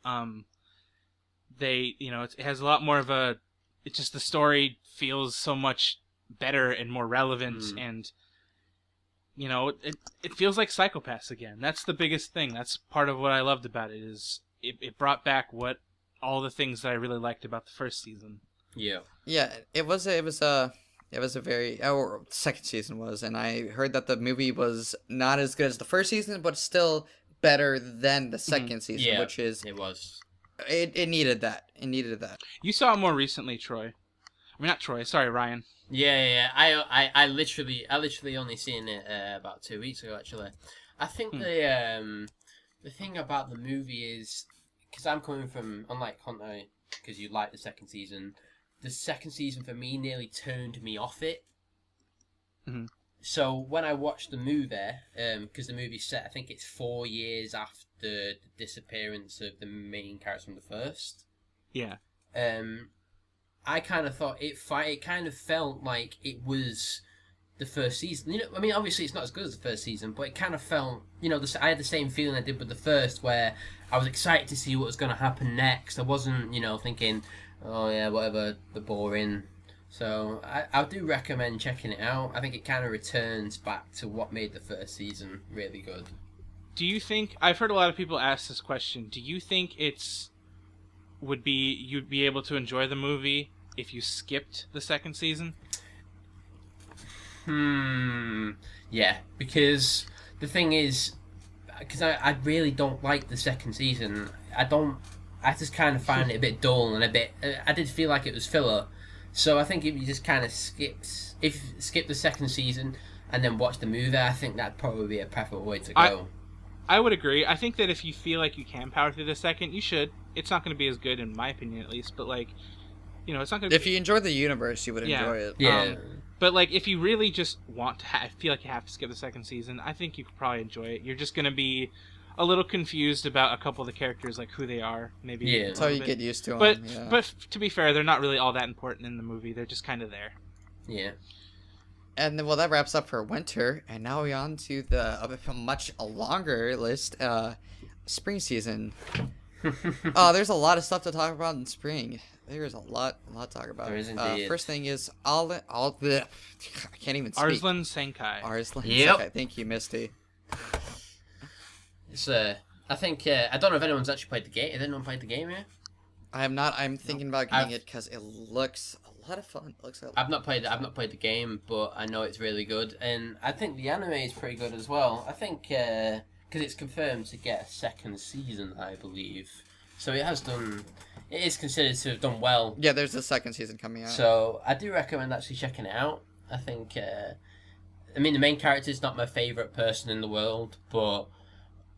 It has a lot more of a. It's just the story feels so much better and more relevant, and it feels like Psycho Pass again. That's the biggest thing. That's part of what I loved about it. Is it brought back all the things that I really liked about the 1st season. Yeah. Yeah, it was a very 2nd season was, and I heard that the movie was not as good as the 1st season, but still better than the 2nd season, which is it was. It needed that. It needed that. You saw it more recently, Troy. I mean, not Troy. Sorry, Ryan. Yeah. I literally only seen it about 2 weeks ago. Actually, I think the thing about the movie is, because I'm coming from, unlike Hunter, because you like the 2nd season, the 2nd season for me nearly turned me off it. Mm-hmm. So when I watched the movie, because the movie's set, I think it's 4 years after the disappearance of the main character from the 1st. Yeah. I kind of thought it kind of felt like it was the 1st season. I mean, obviously it's not as good as the 1st season, but it kind of felt, I had the same feeling I did with the 1st, where I was excited to see what was going to happen next. I wasn't, thinking, oh yeah, whatever, the boring. So I do recommend checking it out. I think it kind of returns back to what made the 1st season really good. Do you think, I've heard a lot of people ask this question, do you think you'd be able to enjoy the movie if you skipped the 2nd season? Yeah, because the thing is, because I really don't like the 2nd season. I just kind of find it a bit dull and a bit. I did feel like it was filler, so I think if you just kind of skip the 2nd season and then watch the movie, I think that'd probably be a preferable way to go. I would agree. I think that if you feel like you can power through the 2nd, you should. It's not going to be as good, in my opinion, at least. But it's not going to. If you enjoy the universe, you would enjoy it. Yeah. But if you really just want to feel like you have to skip the 2nd season, I think you could probably enjoy it. You're just going to be a little confused about a couple of the characters, like who they are. Maybe. Yeah. That's how you get used to them. But yeah. but to be fair, they're not really all that important in the movie. They're just kind of there. Yeah. And then, well, that wraps up for winter, and now we're on to a much longer list, spring season. There's a lot of stuff to talk about in spring. There's a lot to talk about. There is indeed. First thing is all the I can't even speak. Arslan Senkai. Arslan Yep. Senkai. Thank you, Misty. It's I think I don't know if anyone's actually played the game. Has anyone played the game yet? I have not. I'm thinking about getting it because it looks a lot of fun. It looks. I've not played the game, but I know it's really good, and I think the anime is pretty good as well. I think because it's confirmed to get a second season, I believe. So it has done. It is considered to have done well. Yeah, there's a second season coming out. So I do recommend actually checking it out. I think. I mean, the main character is not my favorite person in the world, but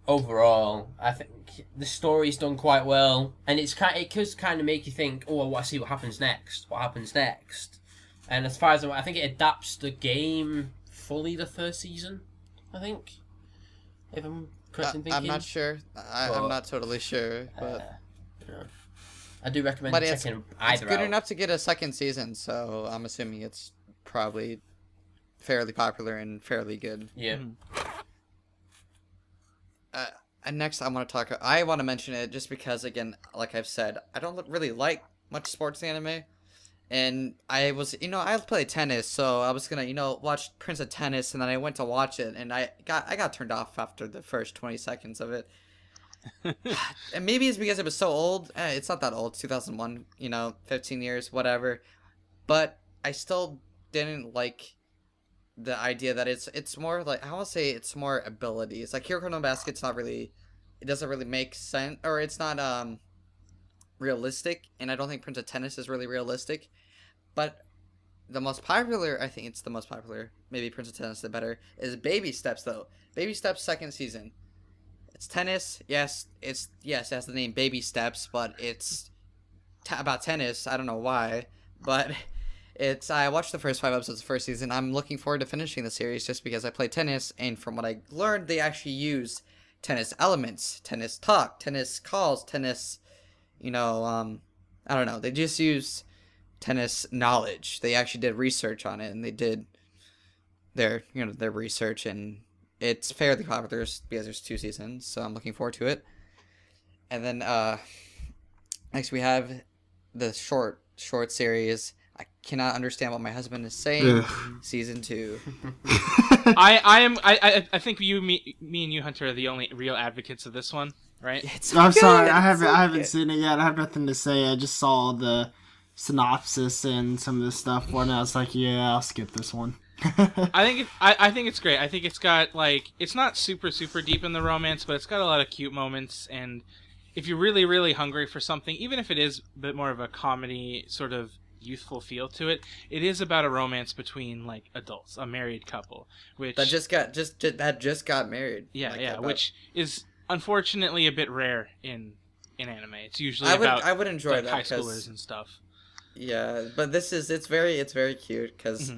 overall, I think the story's done quite well, and it does kind of make you think, oh, well, I see what happens next. What happens next? And as far as I think it adapts the game fully the first season. I think, if I'm correct in thinking. I'm not sure. I'm not totally sure, but yeah. I do recommend but checking it's either good out. enough to get a second season. So I'm assuming it's probably fairly popular and fairly good. Yeah. And next, I want to mention it just because, again, like I've said, I don't really like much sports anime, and I play tennis, so I was gonna, watch Prince of Tennis, and then I went to watch it, and I got turned off after the first 20 seconds of it. And maybe it's because it was so old. It's not that old, 2001, 15 years, whatever. But I still didn't like the idea that it's more like, I want to say it's more abilities. Like Kuroko no Basket's not really, it doesn't really make sense, or it's not realistic, and I don't think Prince of Tennis is really realistic. But the most popular, I think it's the most popular, maybe Prince of Tennis the better, is Baby Steps though. Baby Steps second season. It's tennis, yes, it has the name Baby Steps, but it's about tennis. I don't know why, but I watched the first 5 episodes of the first season. I'm looking forward to finishing the series just because I play tennis, and from what I learned, they actually use tennis elements, tennis talk, tennis calls, tennis, I don't know. They just use tennis knowledge. They actually did research on it, and they did their research, and it's fairly popular because there's 2 seasons, so I'm looking forward to it. And then next we have the short series. I cannot understand what my husband is saying. Season 2. I think me and you, Hunter, are the only real advocates of this one, right? I'm sorry, I haven't seen it yet. I have nothing to say. I just saw the synopsis and some of the stuff for it, and I was like, yeah, I'll skip this one. I think it's great. I think it's got it's not super deep in the romance, but it's got a lot of cute moments, and if you're really, really hungry for something, even if it is a bit more of a comedy sort of youthful feel to it, it is about a romance between adults, a married couple, which that just got married. Yeah, which is unfortunately a bit rare in anime. It's usually I would enjoy that high schoolers and stuff. Yeah, but it's very cute because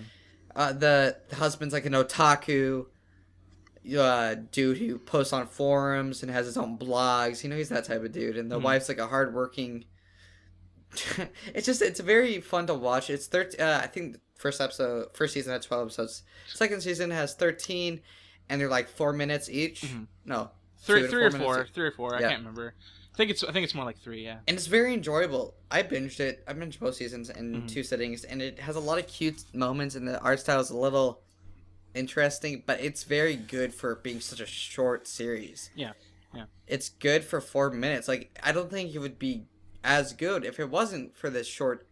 the husband's like an otaku dude who posts on forums and has his own blogs. He's that type of dude, and the wife's like a hardworking. It's very fun to watch. It's 13. I think the first season had 12 episodes. Second season has 13, and they're 4 minutes each. No, three or four. Yeah. I can't remember. I think it's more like 3. Yeah. And it's very enjoyable. I binged it. I binged both seasons in 2 sittings, and it has a lot of cute moments, and the art style is a little interesting, but it's very good for being such a short series. Yeah. It's good for 4 minutes. I don't think it would be as good if it wasn't for this short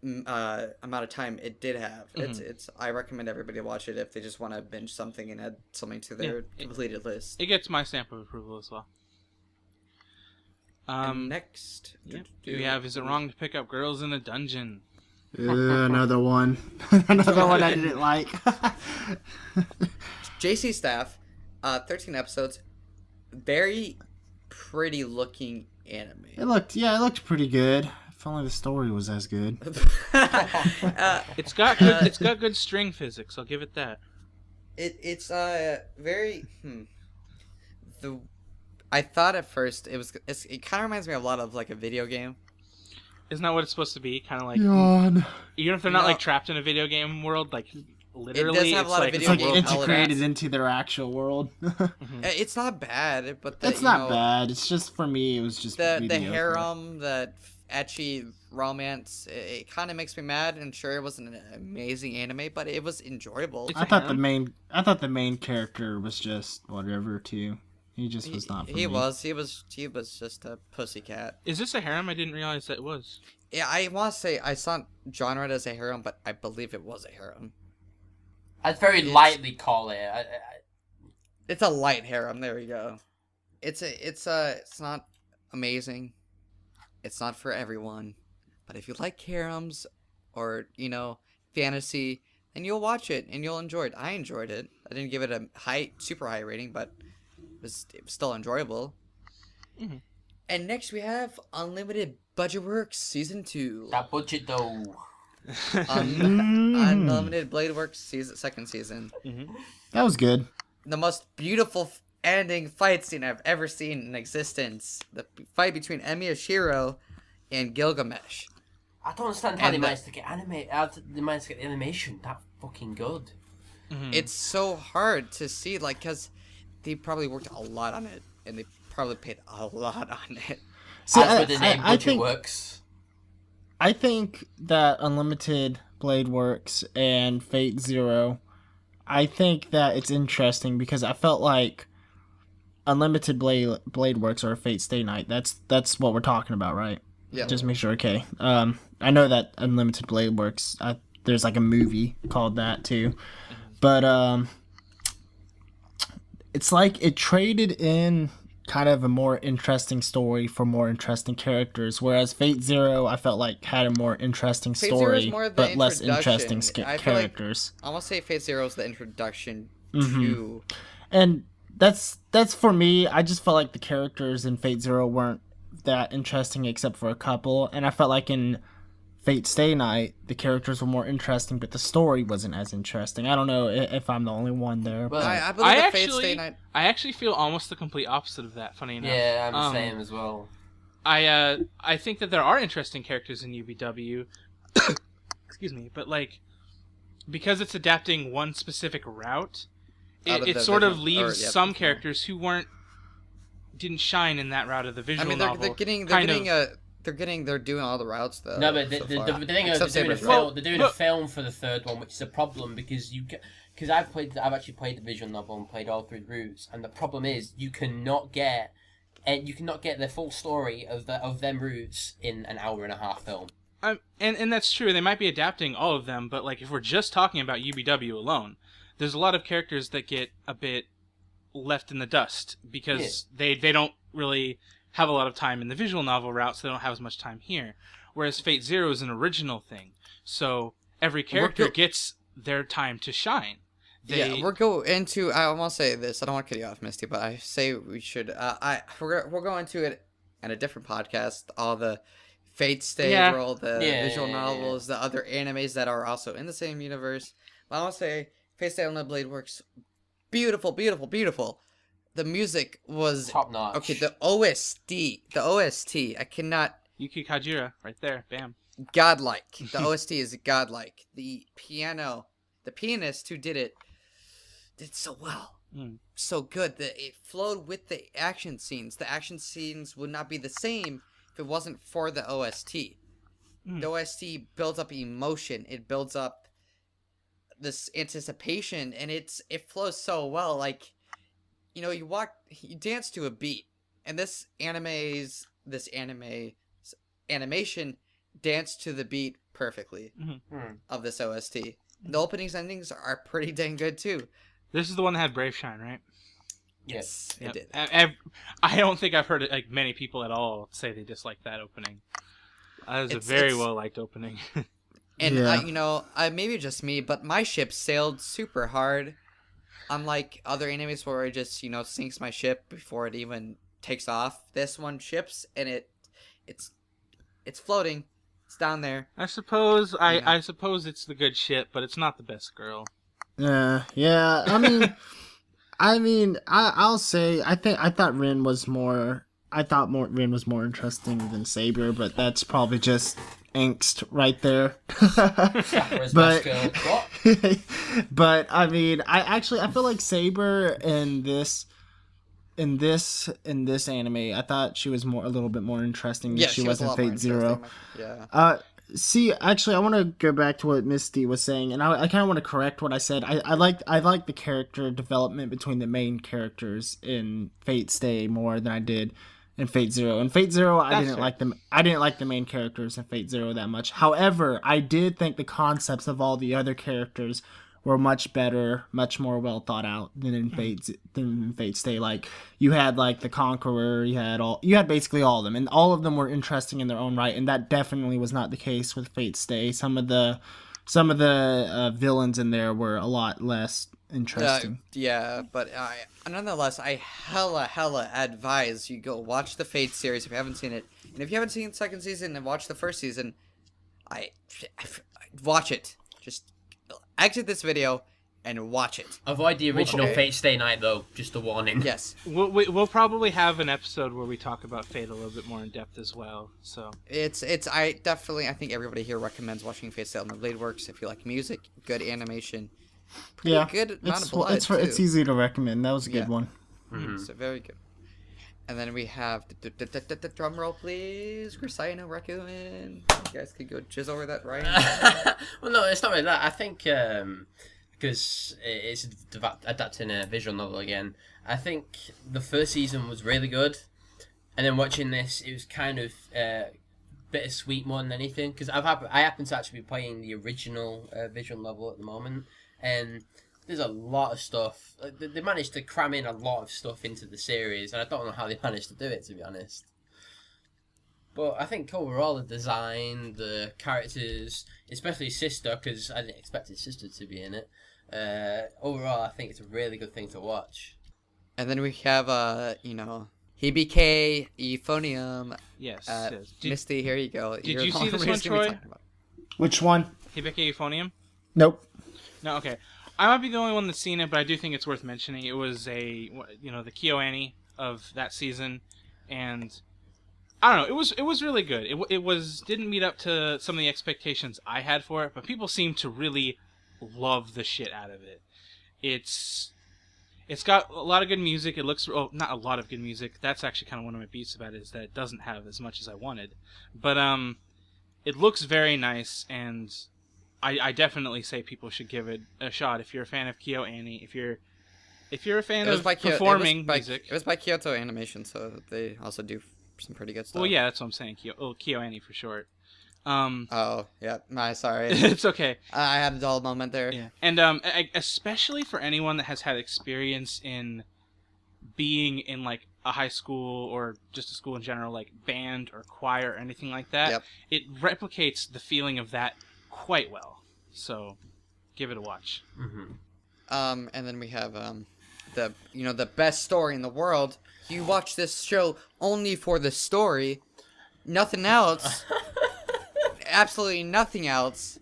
amount of time it did have. I recommend everybody watch it if they just want to binge something and add something to their completed list. It gets my stamp of approval as well. Next, we have Is It Wrong to Pick Up Girls in a Dungeon? Another one. Another one I didn't like. JC Staff, 13 episodes, very pretty looking anime. It looked pretty good. If only the story was as good. It's got good string physics. I'll give it that. It's very I thought at first it kind of reminds me a lot of like a video game. Isn't that what it's supposed to be? Kind of like Yawn. even if they're not like trapped in a video game world, like literally, It does have a lot of It's video like game integrated elements. into their actual world. It's not bad, but It's not bad. It's just for me, it was just the mediocre. harem, the ecchi romance. It kind of makes me mad. And sure, it wasn't an amazing anime, but it was enjoyable. It's I a thought harem? the main character was just whatever too. He just was not for me. He was just a pussycat. Is this a harem? I didn't realize that it was. Yeah, I want to say I saw genre as a harem, but I believe it was a harem. I'd very lightly call it. It's a light harem. There we go. It's not amazing. It's not for everyone, but if you like harems or fantasy, then you'll watch it and you'll enjoy it. I enjoyed it. I didn't give it a super high rating, but it was still enjoyable. Mm-hmm. And next we have Unlimited Budget Works Season 2. That budget though. Unlimited Blade Works second season. Mm-hmm. That was good. The most beautiful ending fight scene I've ever seen in existence. The fight between Emiya Shiro and Gilgamesh. I don't understand how And they the- managed to get the animation that fucking good. Mm-hmm. It's so hard to see, like, because they probably worked a lot on it, and they probably paid a lot on it. See, As with the name, I budget think works. I think that Unlimited Blade Works and Fate Zero, I think that it's interesting because I felt like Unlimited Blade Works or Fate Stay Night. That's what we're talking about, right? Yeah. Just make sure. Okay. I know that Unlimited Blade Works. There's like a movie called that too, but it's like it traded in kind of a more interesting story for more interesting characters, whereas Fate Zero I felt like had a more interesting Fate Zero is story more the but less introduction. interesting I feel like- characters. I want to say Fate Zero is the introduction Mm-hmm. to. And that's for me. I just felt like the characters in Fate Zero weren't that interesting except for a couple, and I felt like in Fate Stay Night the characters were more interesting, but the story wasn't as interesting. I don't know if I'm the only one there. Well, but I believe I the Fate Stay actually, Night. I actually feel almost the complete opposite of that. Funny enough. Yeah, I'm the Um, same as well. I think that there are interesting characters in UBW. Excuse me, but like because it's adapting one specific route, Out of it the sort of visual- leaves or, yeah, some visual. characters who didn't shine in that route of the I visual mean, novel. they're doing all the routes though. No, but so far. the thing is, Except they're doing a Saber's film. route. They're doing a film for the third one, which is a problem because I've actually played the visual novel and played all 3 routes, and the problem is you cannot get the full story of them routes in an hour and a half film. And that's true. They might be adapting all of them, but like if we're just talking about UBW alone, there's a lot of characters that get a bit left in the dust because they don't really have a lot of time in the visual novel route, so they don't have as much time here. Whereas Fate Zero is an original thing, so every character gets their time to shine. We're going into. I want to say this. I don't want to cut you off, Misty, but I say we should. We're going to it in a different podcast. All the Fate Stay world, the visual novels, the other animes that are also in the same universe. But I want to say Fate Stay on the Blade Works. Beautiful, beautiful, beautiful. The music was Top notch. Okay, the OST. I cannot. Yuki Kajira, right there, bam. Godlike. The OST is godlike. The pianist who did it did so well. So good that it flowed with the action scenes. The action scenes would not be the same if it wasn't for the OST. The OST builds up emotion. It builds up this anticipation, and it flows so well. Like, you dance to a beat, and this animation danced to the beat perfectly of this OST. The openings and endings are pretty dang good too. This is the one that had Brave Shine, right? Yes, Yep. it did. I don't think I've heard like many people at all say they dislike that opening. That was a very well liked opening. And maybe just me, but my ship sailed super hard. Unlike other animes where it just sinks my ship before it even takes off, this one ships and it's floating. It's down there. I suppose I suppose it's the good shit, but it's not the best girl. Yeah. I mean, I mean, I'll say I thought Rin was more. I thought Rin was more interesting than Saber, but that's probably just angst right there. But I mean, I feel like Saber in this anime, I thought she was a little bit more interesting than she was in Fate Zero. Yeah. See, actually, I want to go back to what Mysti was saying, and I kind of want to correct what I said. I like the character development between the main characters in Fate Stay more than I did in Fate Zero. In Fate Zero, I didn't like them. I didn't like the main characters in Fate Zero that much. However, I did think the concepts of all the other characters were much better, much more well thought out than in Fate Stay. Like you had like the Conqueror, you had basically all of them, and all of them were interesting in their own right. And that definitely was not the case with Fate Stay. Some of the villains in there were a lot less interesting. But nonetheless, I hella advise you go watch the Fate series if you haven't seen it, and if you haven't seen the second season and watch the first season, I watch it. Just exit this video and watch it. Avoid the original Fate Stay night, though. Just a warning. Yes. We'll probably have an episode where we talk about Fate a little bit more in depth as well. So I think everybody here recommends watching Fate Stay on the Blade Works if you like music, good animation, good amount of blood too. It's easy to recommend. That was a good one. Mm-hmm. So very good. And then we have the drum roll, please. Grisino Raccoon. You guys could go jizz over that, right? Well, no, it's not really that. I think because it's adapting a visual novel again. I think the first season was really good, and then watching this, it was kind of bittersweet more than anything. Because I happen to actually be playing the original visual novel at the moment, and there's a lot of stuff. They managed to cram in a lot of stuff into the series, and I don't know how they managed to do it, to be honest. But I think overall, the design, the characters, especially Sister, because I didn't expect his sister to be in it. Overall, I think it's a really good thing to watch. And then we have, Hibike Euphonium. Yes. Mysti, here you go. Did you see this one, Troy? Which one? Hibike Euphonium? Nope. No, okay. I might be the only one that's seen it, but I do think it's worth mentioning. It was the KyoAni of that season, and I don't know, it was really good. It didn't meet up to some of the expectations I had for it, but people seem to really love the shit out of it. It's got a lot of good music. It looks not a lot of good music. That's actually kind of one of my beefs about it, is that it doesn't have as much as I wanted. But it looks very nice, and I definitely say people should give it a shot if you're a fan of KyoAni. If you're a fan of performing music. It was by Kyoto Animation, so they also do some pretty good stuff. Well, yeah, that's what I'm saying. KyoAni for short. Sorry. It's okay. I had a dull moment there. Yeah, and especially for anyone that has had experience in being in like a high school or just a school in general, like band or choir or anything like that, It replicates the feeling of that quite well. So, give it a watch. Mm-hmm. And then we have the best story in the world. You watch this show only for the story, nothing else. Absolutely nothing else.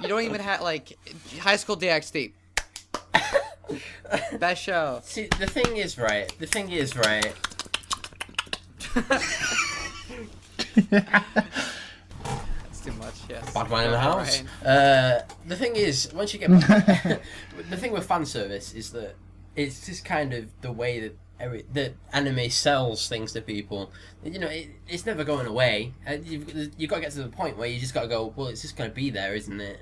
You don't even have like High School DxD. Best show. See, the thing is right. Too much, yes. Bad wine in the house. The thing is, once you get the thing with fan service is that it's just kind of the way that the anime sells things to people. It's never going away. You've got to get to the point where you just got to go, well, it's just going to be there, isn't it?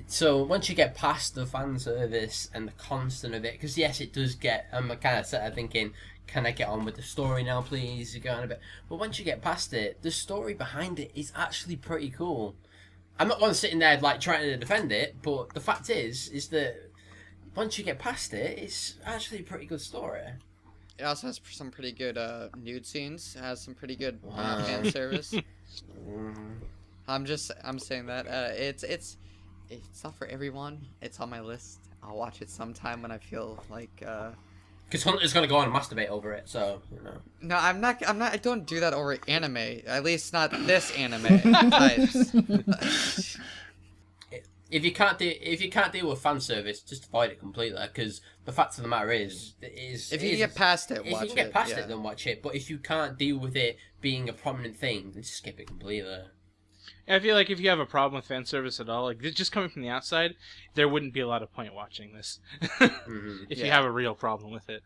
So once you get past the fan service and the constant of it, because yes, it does get. I'm kind of sat there thinking, can I get on with the story now, please? You go on a bit, but once you get past it, the story behind it is actually pretty cool. I'm not one sitting there like trying to defend it, but the fact is that once you get past it, it's actually a pretty good story. It also has some pretty good nude scenes. It has some pretty good fan service. I'm saying that it's not for everyone. It's on my list. I'll watch it sometime when I feel like. Because Hunter's gonna go on and masturbate over it, so No, I'm not. I don't do that over anime. At least not this anime types. if you can't deal with fan service, just avoid it completely. Because the fact of the matter is if you can get past it, watch it. If you can get past it, then watch it. But if you can't deal with it being a prominent thing, then just skip it completely. I feel like if you have a problem with fan service at all, like just coming from the outside, there wouldn't be a lot of point watching this. If you have a real problem with it.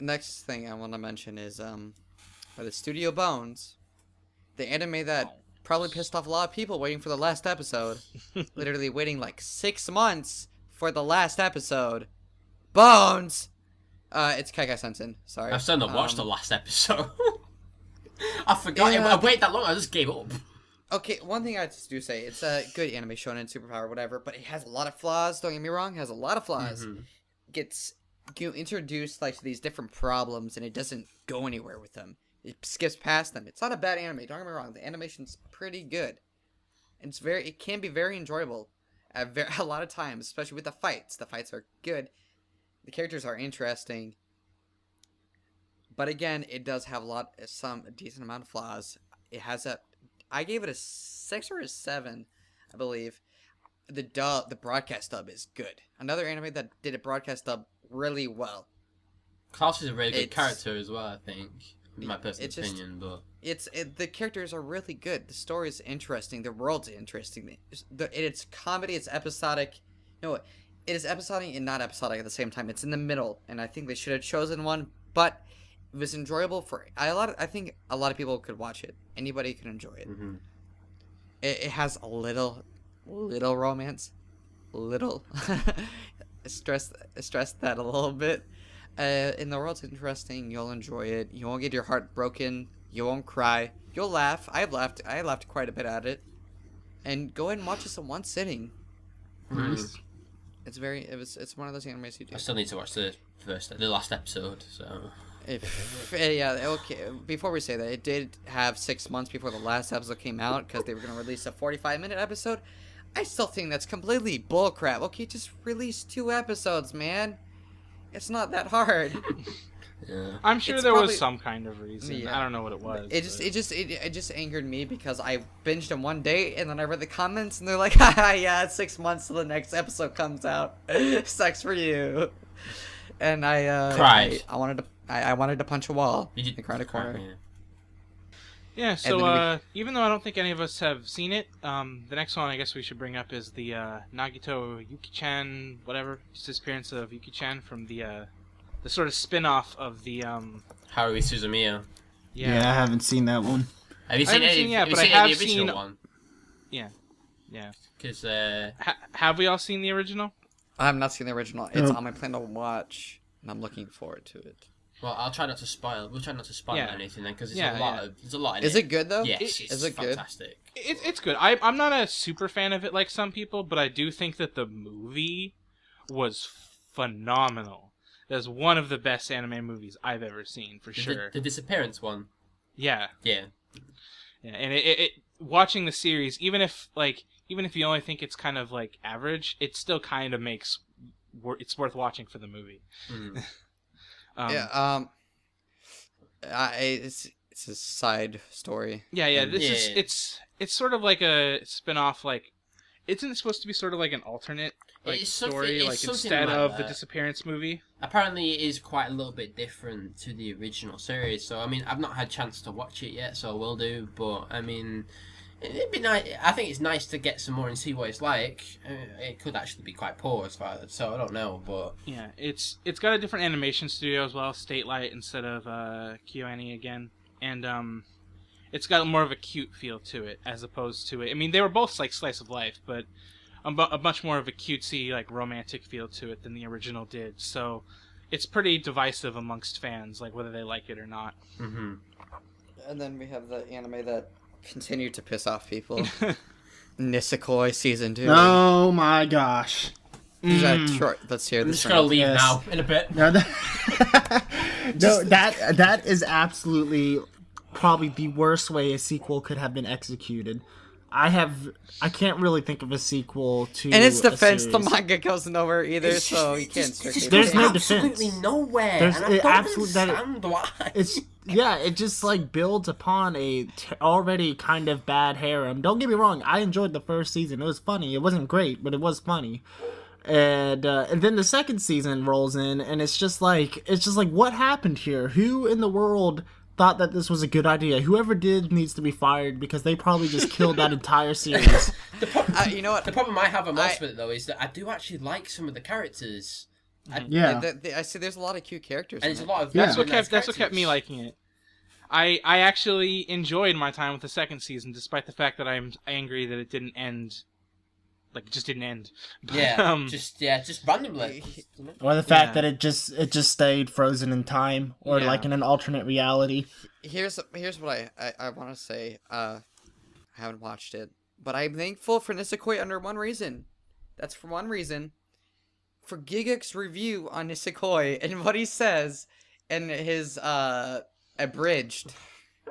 Next thing I want to mention is by the Studio Bones, the anime that probably pissed off a lot of people waiting for the last episode. Literally waiting like 6 months for the last episode. Bones! It's Kaikai Sensen. Sorry. I've still not watched the last episode. I forgot. Yeah. I waited that long. I just gave up. Okay, one thing I just do say, it's a good anime, shonen, superpower, whatever, but it has a lot of flaws. Don't get me wrong, it has a lot of flaws. Gets introduced like to these different problems, and it doesn't go anywhere with them. It skips past them. It's not a bad anime. Don't get me wrong. The animation's pretty good. It can be very enjoyable at a lot of times, especially with the fights. The fights are good. The characters are interesting. But again, it does have a decent amount of flaws. I gave it a 6 or a 7, I believe. The broadcast dub is good. Another anime that did a broadcast dub really well. Klaus is a really good character as well, I think. In my personal opinion, but the characters are really good. The story is interesting. The world's interesting. It's comedy. It's episodic. No, it is episodic and not episodic at the same time. It's in the middle, and I think they should have chosen one. But it was enjoyable I think a lot of people could watch it. Anybody can enjoy it. It has a little romance, little. stress that a little bit. And the world's interesting. You'll enjoy it. You won't get your heart broken. You won't cry. You'll laugh. I laughed quite a bit at it. And go ahead and watch this in one sitting. Nice. It's one of those animes you do. I still need to watch the last episode. So. Okay. Before we say that, it did have 6 months before the last episode came out because they were going to release a 45-minute episode. I still think that's completely bullcrap. Okay, just release 2 episodes, man. It's not that hard. Yeah. I'm sure there was some kind of reason. Yeah. I don't know what it was. It just angered me because I binged in one day and then I read the comments and they're like, haha, yeah, it's 6 months till the next episode comes out. Sucks for you. And I cried. I wanted to punch a wall. You did and cried a corner. Yeah, so even though I don't think any of us have seen it, the next one I guess we should bring up is the Nagito Yuki-chan, whatever, disappearance of Yuki-chan from the sort of spin-off of the Haruhi Suzumiya. Yeah, I haven't seen that one. Have you seen any? Have you seen the original one? Yeah. Because have we all seen the original? I have not seen the original. It's on my plan to watch, and I'm looking forward to it. Well, I'll try not to spoil. We'll try not to spoil anything then, because there's a lot in it. Is it good though? Yes, is it fantastic. Good? It's good. I'm not a super fan of it like some people, but I do think that the movie was phenomenal. That's one of the best anime movies I've ever seen, for sure. The disappearance one. Yeah. Yeah. Yeah, and it watching the series, even if you only think it's kind of like average, it still kind of makes it's worth watching for the movie. It's a side story. Yeah. It's sort of like a spin-off. Like, isn't it supposed to be sort of like an alternate story, like instead of the disappearance movie? Apparently, it is quite a little bit different to the original series. So I mean, I've not had a chance to watch it yet, so I will do. But I mean, it'd be nice. I think it's nice to get some more and see what it's like. It could actually be quite poor as far as, so I don't know, but yeah, it's got a different animation studio as well, State Light instead of KyoAni again, and it's got more of a cute feel to it as opposed to it. I mean, they were both like slice of life, but a much more of a cutesy, like romantic feel to it than the original did. So it's pretty divisive amongst fans, like whether they like it or not. Mm-hmm. And then we have the anime that continued to piss off people. Nisekoi season 2. Oh my gosh. Let's hear I'm this. just gonna leave now in a bit. No, that is absolutely probably the worst way a sequel could have been executed. I can't really think of a sequel to. In its defense, a the series. manga goes nowhere either, so you can't. There's no absolutely defense. nowhere. There's And I don't absolutely understand why. Yeah, it just like builds upon a already kind of bad harem. Don't get me wrong, I enjoyed the first season. It was funny. It wasn't great, but it was funny. And then the second season rolls in, and it's just like what happened here? Who in the world thought that this was a good idea? Whoever did needs to be fired because they probably just killed that entire series. You know what? The problem I have with most of it though is that I do actually like some of the characters. I see. There's a lot of cute characters. And there's a lot of that's what kept me liking it. I actually enjoyed my time with the second season, despite the fact that I'm angry that it didn't end. Like it just didn't end. But, just randomly. Or the fact that it just stayed frozen in time, or like in an alternate reality. Here's what I want to say. I haven't watched it, but I'm thankful for Nisekoi under one reason. That's for one reason. For Giguk's review on Nisekoi and what he says in his abridged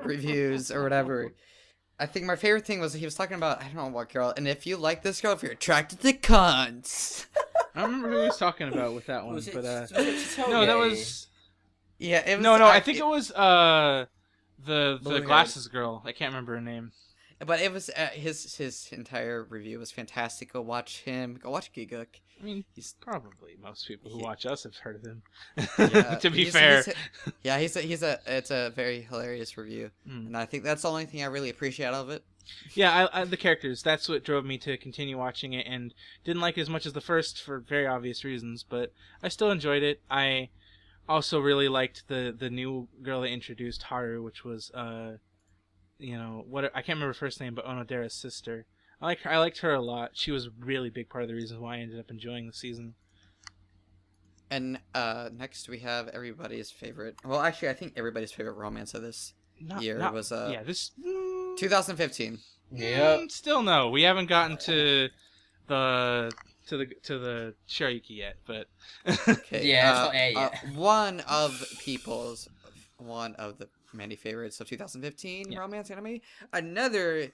reviews or whatever. I think my favorite thing was he was talking about, I don't know what girl, and if you like this girl, if you're attracted to cunts. I don't remember who he was talking about with that one, Was it no, that was... Yeah, it was... No, I think it was the glasses girl. I can't remember her name. But it was, his entire review was fantastic. Go watch him. Go watch Giguk. I mean, he's probably most people who watch us have heard of him. Yeah, to be fair, it's a very hilarious review, and I think that's the only thing I really appreciate out of it. Yeah, I the characters. That's what drove me to continue watching it, and didn't like it as much as the first for very obvious reasons, but I still enjoyed it. I also really liked the new girl they introduced, Haru, which was I can't remember her first name, but Onodera's sister. I liked her a lot. She was a really big part of the reason why I ended up enjoying the season. And next we have everybody's favorite. Well, actually, I think everybody's favorite romance of this year was 2015. Yeah. Still no. We haven't gotten to the Shirayuki yet, but Okay. Yeah, it's not A yet. One of the many favorites of 2015 romance anime. Another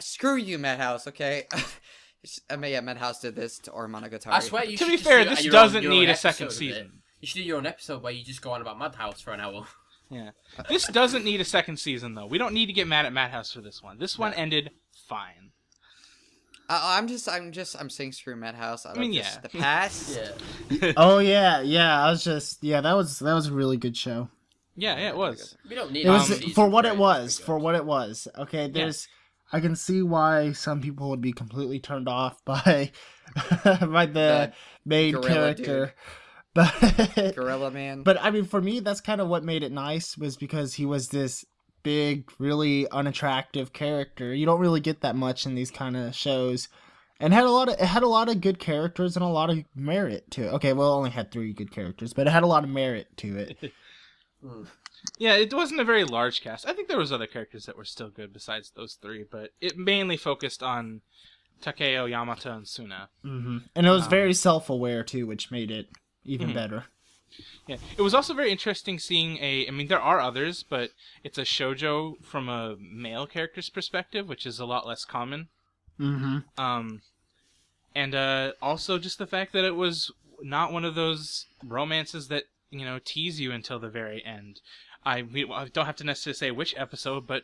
Screw you, Madhouse. Okay. I mean, yeah, Madhouse did this to Monogatari. I swear you to should be just fair, do this your doesn't own need a episode second of it. season. You should do your own episode where you just go on about Madhouse for an hour. Yeah. This doesn't need a second season, though. We don't need to get mad at Madhouse for this one. This one ended fine. I'm saying screw Madhouse. I mean, the past. Yeah. Oh yeah. That was a really good show. Yeah, it was. We don't need It was season for what for it was. For what it was. Okay, I can see why some people would be completely turned off by the main character. Dude. But Gorilla Man. But I mean, for me, that's kind of what made it nice, was because he was this big, really unattractive character. You don't really get that much in these kind of shows, and it had a lot of good characters and a lot of merit to it. Okay, well, it only had 3 good characters, but it had a lot of merit to it. Yeah, it wasn't a very large cast. I think there was other characters that were still good besides those 3, but it mainly focused on Takeo, Yamata, and Suna. Mm-hmm. And it was very self-aware too, which made it even better. Yeah, it was also very interesting seeing I mean, there are others, but it's a shoujo from a male character's perspective, which is a lot less common. Mm-hmm. And also just the fact that it was not one of those romances that, tease you until the very end. I don't have to necessarily say which episode, but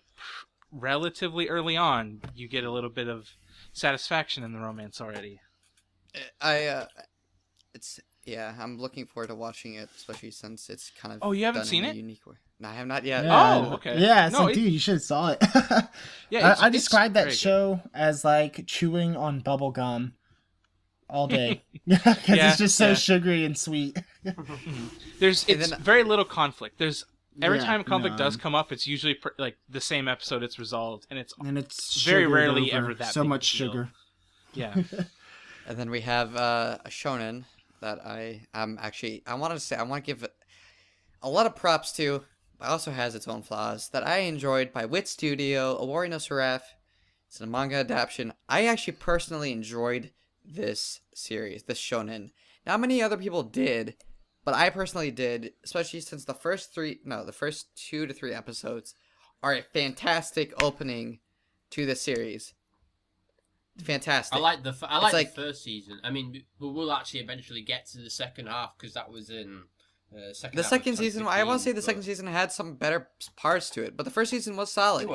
relatively early on, you get a little bit of satisfaction in the romance already. I'm looking forward to watching it, especially since it's kind of. Oh, you haven't done seen in a it? unique way. No, I have not yet. Yeah. Oh, okay. Yeah, it's No, like, dude, you should have saw it. Yeah, I described that very show as like chewing on bubble gum all day because it's just so sugary and sweet. It's very little conflict. Every Yeah, time conflict no. does come up, it's usually like the same episode it's resolved, and it's very very rarely over. ever that so big much a deal. sugar. Yeah. And then we have a shonen that I want to give it a lot of props to, but also has its own flaws, that I enjoyed, by Wit Studio, Awari no Seraph. It's a manga adaptation. I actually personally enjoyed this series, this shonen. Not many other people did, but I personally did, especially since the first 2 to 3 episodes are a fantastic opening to the series. Fantastic. I like the first season. I mean, we'll actually eventually get to the second half because that was in The second season, I want to say the second season had some better parts to it, but the first season was solid.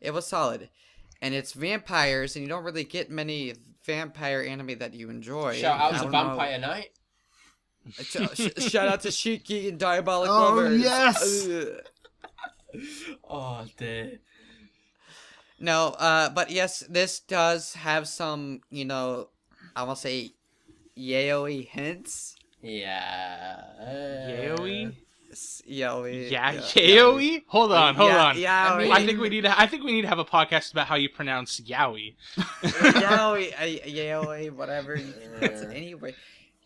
It was solid, and it's vampires, and you don't really get many vampire anime that you enjoy. Shout out to Vampire Night. Shout out to Shiki and Diabolic Oh, Lovers. yes! Oh, dear. No, but yes, this does have some, I want to say, yaoi hints. Yeah. Yaoi? Yaoi. Yaoi? Hold on. Yaoi. I think we need to have a podcast about how you pronounce yaoi. Yaoi, yaoi, whatever. Anyway,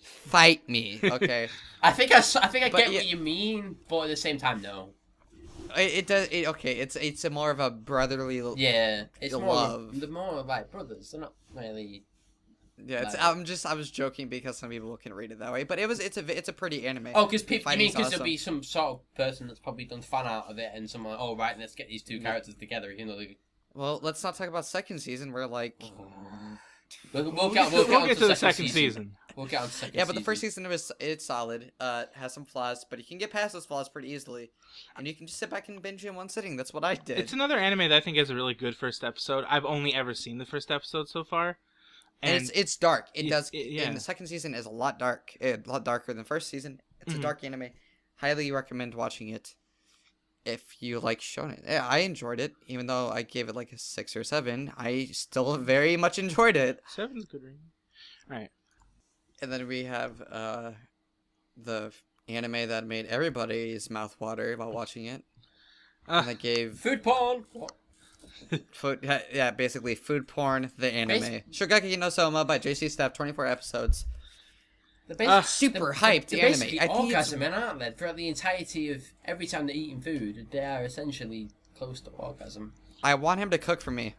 fight me, okay? I think I get what you mean, but at the same time, no. It does. It's a more of a brotherly. It's love. more like brothers. They're not really. Yeah, like, I was joking because some people can read it that way, but it's a pretty anime. Oh, because people. You mean because awesome. there'll be some sort of person that's probably done fan art of it, and someone, oh right, let's get these two characters together. Well, let's not talk about second season. We're like. We'll get to the second season. We'll get on to second Yeah, but the season. first season it's solid. Has some flaws, but you can get past those flaws pretty easily, and you can just sit back and binge in one sitting. That's what I did. It's another anime that I think has a really good first episode. I've only ever seen the first episode so far. And it's dark. And the second season is a lot darker than the first season. It's a dark anime. Highly recommend watching it if you like shonen. Yeah, I enjoyed it, even though I gave it like a 6 or 7. I still very much enjoyed it. 7's good rating. Right. And then we have the anime that made everybody's mouth water while watching it. And that gave food porn. Basically food porn, the anime. Shogeki no Soma by JC Staff, 24 episodes. Super hyped they're anime. Basically orgasm, aren't they? Throughout the entirety of every time they're eating food, they are essentially close to orgasm. I want him to cook for me.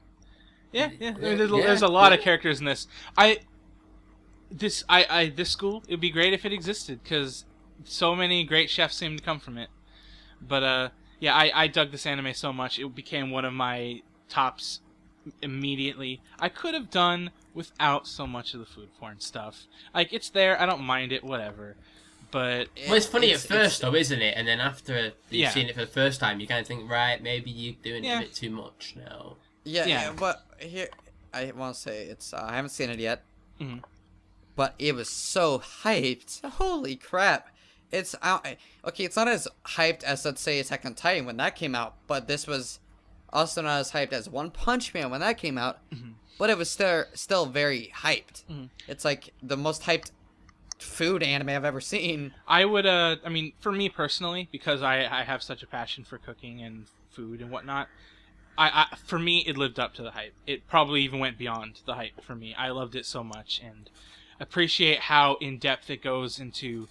Yeah. I mean, there's a lot of characters in this. This school, it'd be great if it existed, because so many great chefs seem to come from it. But I dug this anime so much, it became one of my tops immediately. I could have done without so much of the food porn stuff. Like, it's there, I don't mind it, whatever. But it's funny at first, though, isn't it? And then after you've seen it for the first time, you kind of think, right, maybe you're doing it a bit too much now. Yeah, but here I want to say I haven't seen it yet. Mm-hmm. But it was so hyped. Holy crap. It's not as hyped as, let's say, Attack on Titan when that came out, but this was also not as hyped as One Punch Man when that came out, but it was still very hyped. It's like the most hyped food anime I've ever seen. I would, for me personally, because I have such a passion for cooking and food and whatnot, for me, it lived up to the hype. It probably even went beyond the hype for me. I loved it so much, and appreciate how in-depth it goes into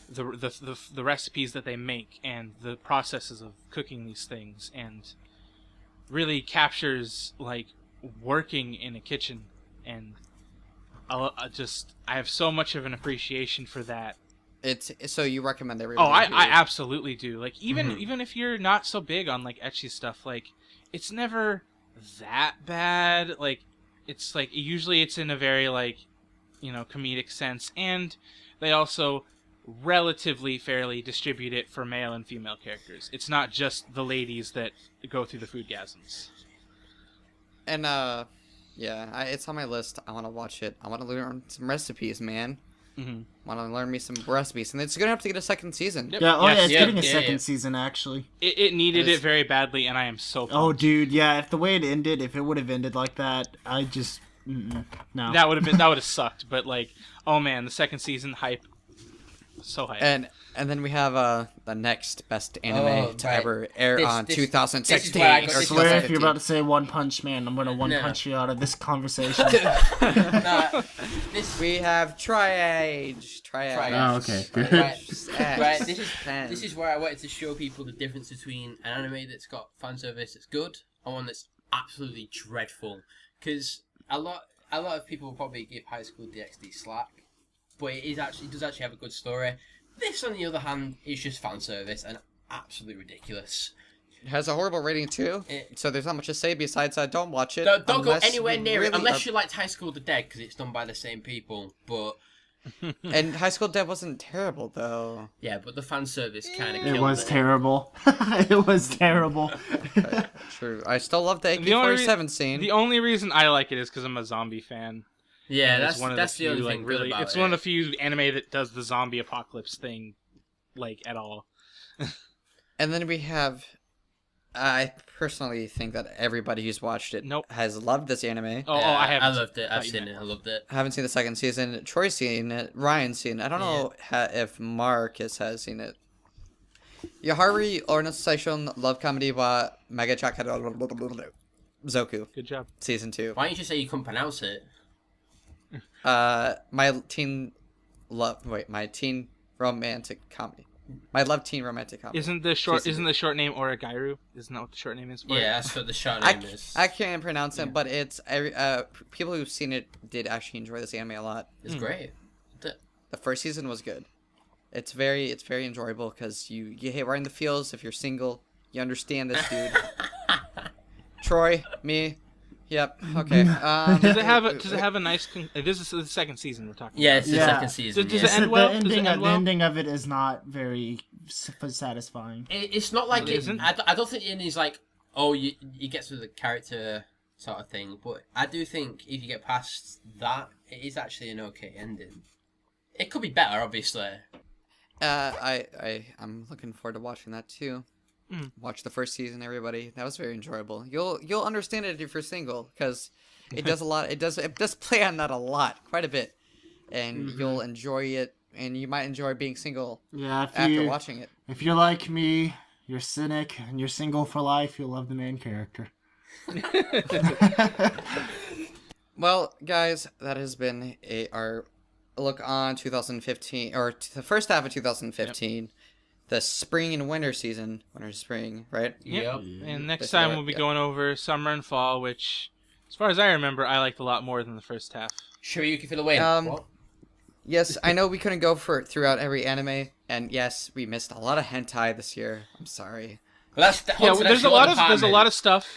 the recipes that they make and the processes of cooking these things, and really captures like working in a kitchen, and I have so much of an appreciation for that. So you recommend everybody? Oh, I absolutely do. Like even if you're not so big on like ecchi stuff, like it's never that bad. Like it's like usually it's in a very like comedic sense, and they also relatively fairly distribute it for male and female characters. It's not just the ladies that go through the foodgasms. And it's on my list. I want to watch it. I want to learn some recipes, man. Want to learn me some recipes, and it's gonna have to get a second season. Yep. Yeah, it's getting a second season actually. It needed it very badly, and I am so pumped. Oh, dude, yeah. If the way it ended, if it would have ended like that, I just no. That would have sucked. But like, oh man, the second season hype, so hype. And then we have the next best anime to ever air on 2016. I swear, if you're about to say One Punch Man, I'm gonna punch you out of this conversation. We have Triage. Oh, okay. Good. Right. This is where I wanted to show people the difference between an anime that's got fan service that's good and one that's absolutely dreadful. Because a lot of people will probably give High School DxD slack, but it does actually have a good story. This, on the other hand, is just fan service and absolutely ridiculous. It has a horrible rating too, so there's not much to say besides don't watch it. Don't go anywhere near it unless you liked High School the Dead, because it's done by the same people. But And High School Dev wasn't terrible though. Yeah, but the fan service kind of It killed was it. terrible. It was terrible. True. I still love the The only AK-47 scene. The only reason I like it is because I'm a zombie fan. Yeah, And that's it's one of that's the the few, only thing like, good really. about It's it. one of the few anime that does the zombie apocalypse thing, like at all. And then we have, I personally think that everybody who's watched it Nope. has loved this anime. Oh, Yeah, I haven't. I loved it. I've thought you seen meant- it. I loved it. I haven't seen the second season. Troy's seen it. Ryan's seen it. I don't know if Marcus has seen it. Yahari Organisation Love Comedy wa Mega Zoku Good job. season 2. Why don't you just say you couldn't pronounce it? My teen romantic comedy. My love teen romantic comedy. Isn't the short name Origairu? Isn't that what the short name is for? Yeah, that's what the short I, name is. I can't pronounce it, but it's people who've seen it did actually enjoy this anime a lot. It's great. The first season was good. It's very enjoyable because you hit right in the feels. If you're single, you understand this dude. Troy, me, yep, okay. Does it have a nice? This is the second season we're talking. Yeah, about. it's the Yeah. second season. Does yeah. it end well? The Does it ending, end the well? ending of it is not very satisfying. It's not like It isn't? I don't think the ending's like, oh, you get to the character sort of thing. But I do think if you get past that, it is actually an okay ending. It could be better, obviously. I'm looking forward to watching that too. Watch the first season, everybody. That was very enjoyable. You'll understand it if you're single because it does a lot. It does play on that a lot, quite a bit, and you'll enjoy it. And you might enjoy being single Yeah, after watching it. if you're like me, you're cynic and you're single for life, you'll love the main character. Well, guys, that has been our look on 2015 or the first half of 2015, the spring and winter season, winter and spring, right? Yep. And next That's time right, we'll be yeah. going over summer and fall, which, as far as I remember, I liked a lot more than the first half. Shiryuki for the win. What? Yes, I know we couldn't go throughout every anime, and yes, we missed a lot of hentai this year. I'm sorry. Well, Yeah, there's a lot of stuff.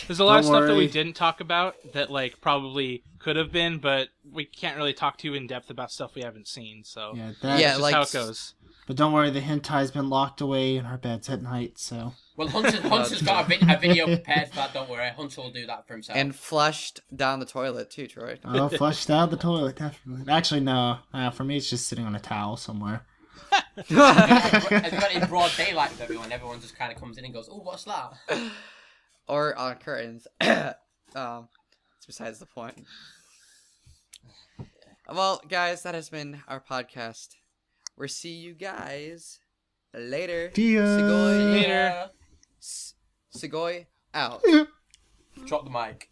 There's a lot Don't of stuff that we worry. didn't talk about that like probably could have been, but we can't really talk too in depth about stuff we haven't seen. So Yeah, that's Yeah, just like how it goes. But don't worry, the hentai's been locked away in our beds at night, so. Well, Hunter's got a video prepared for that. Don't worry, Hunter will do that for himself. And flushed down the toilet too, Troy. Oh, flushed out the toilet, definitely. Actually, no. For me, it's just sitting on a towel somewhere. Have you got it in broad daylight with everyone? Everyone just kind of comes in and goes, "Oh, what's that?" Or on curtains. It's besides the point. Well, guys, that has been our podcast. We'll see you guys later. See ya. Sugoi. Later. Sugoi out. Drop the mic.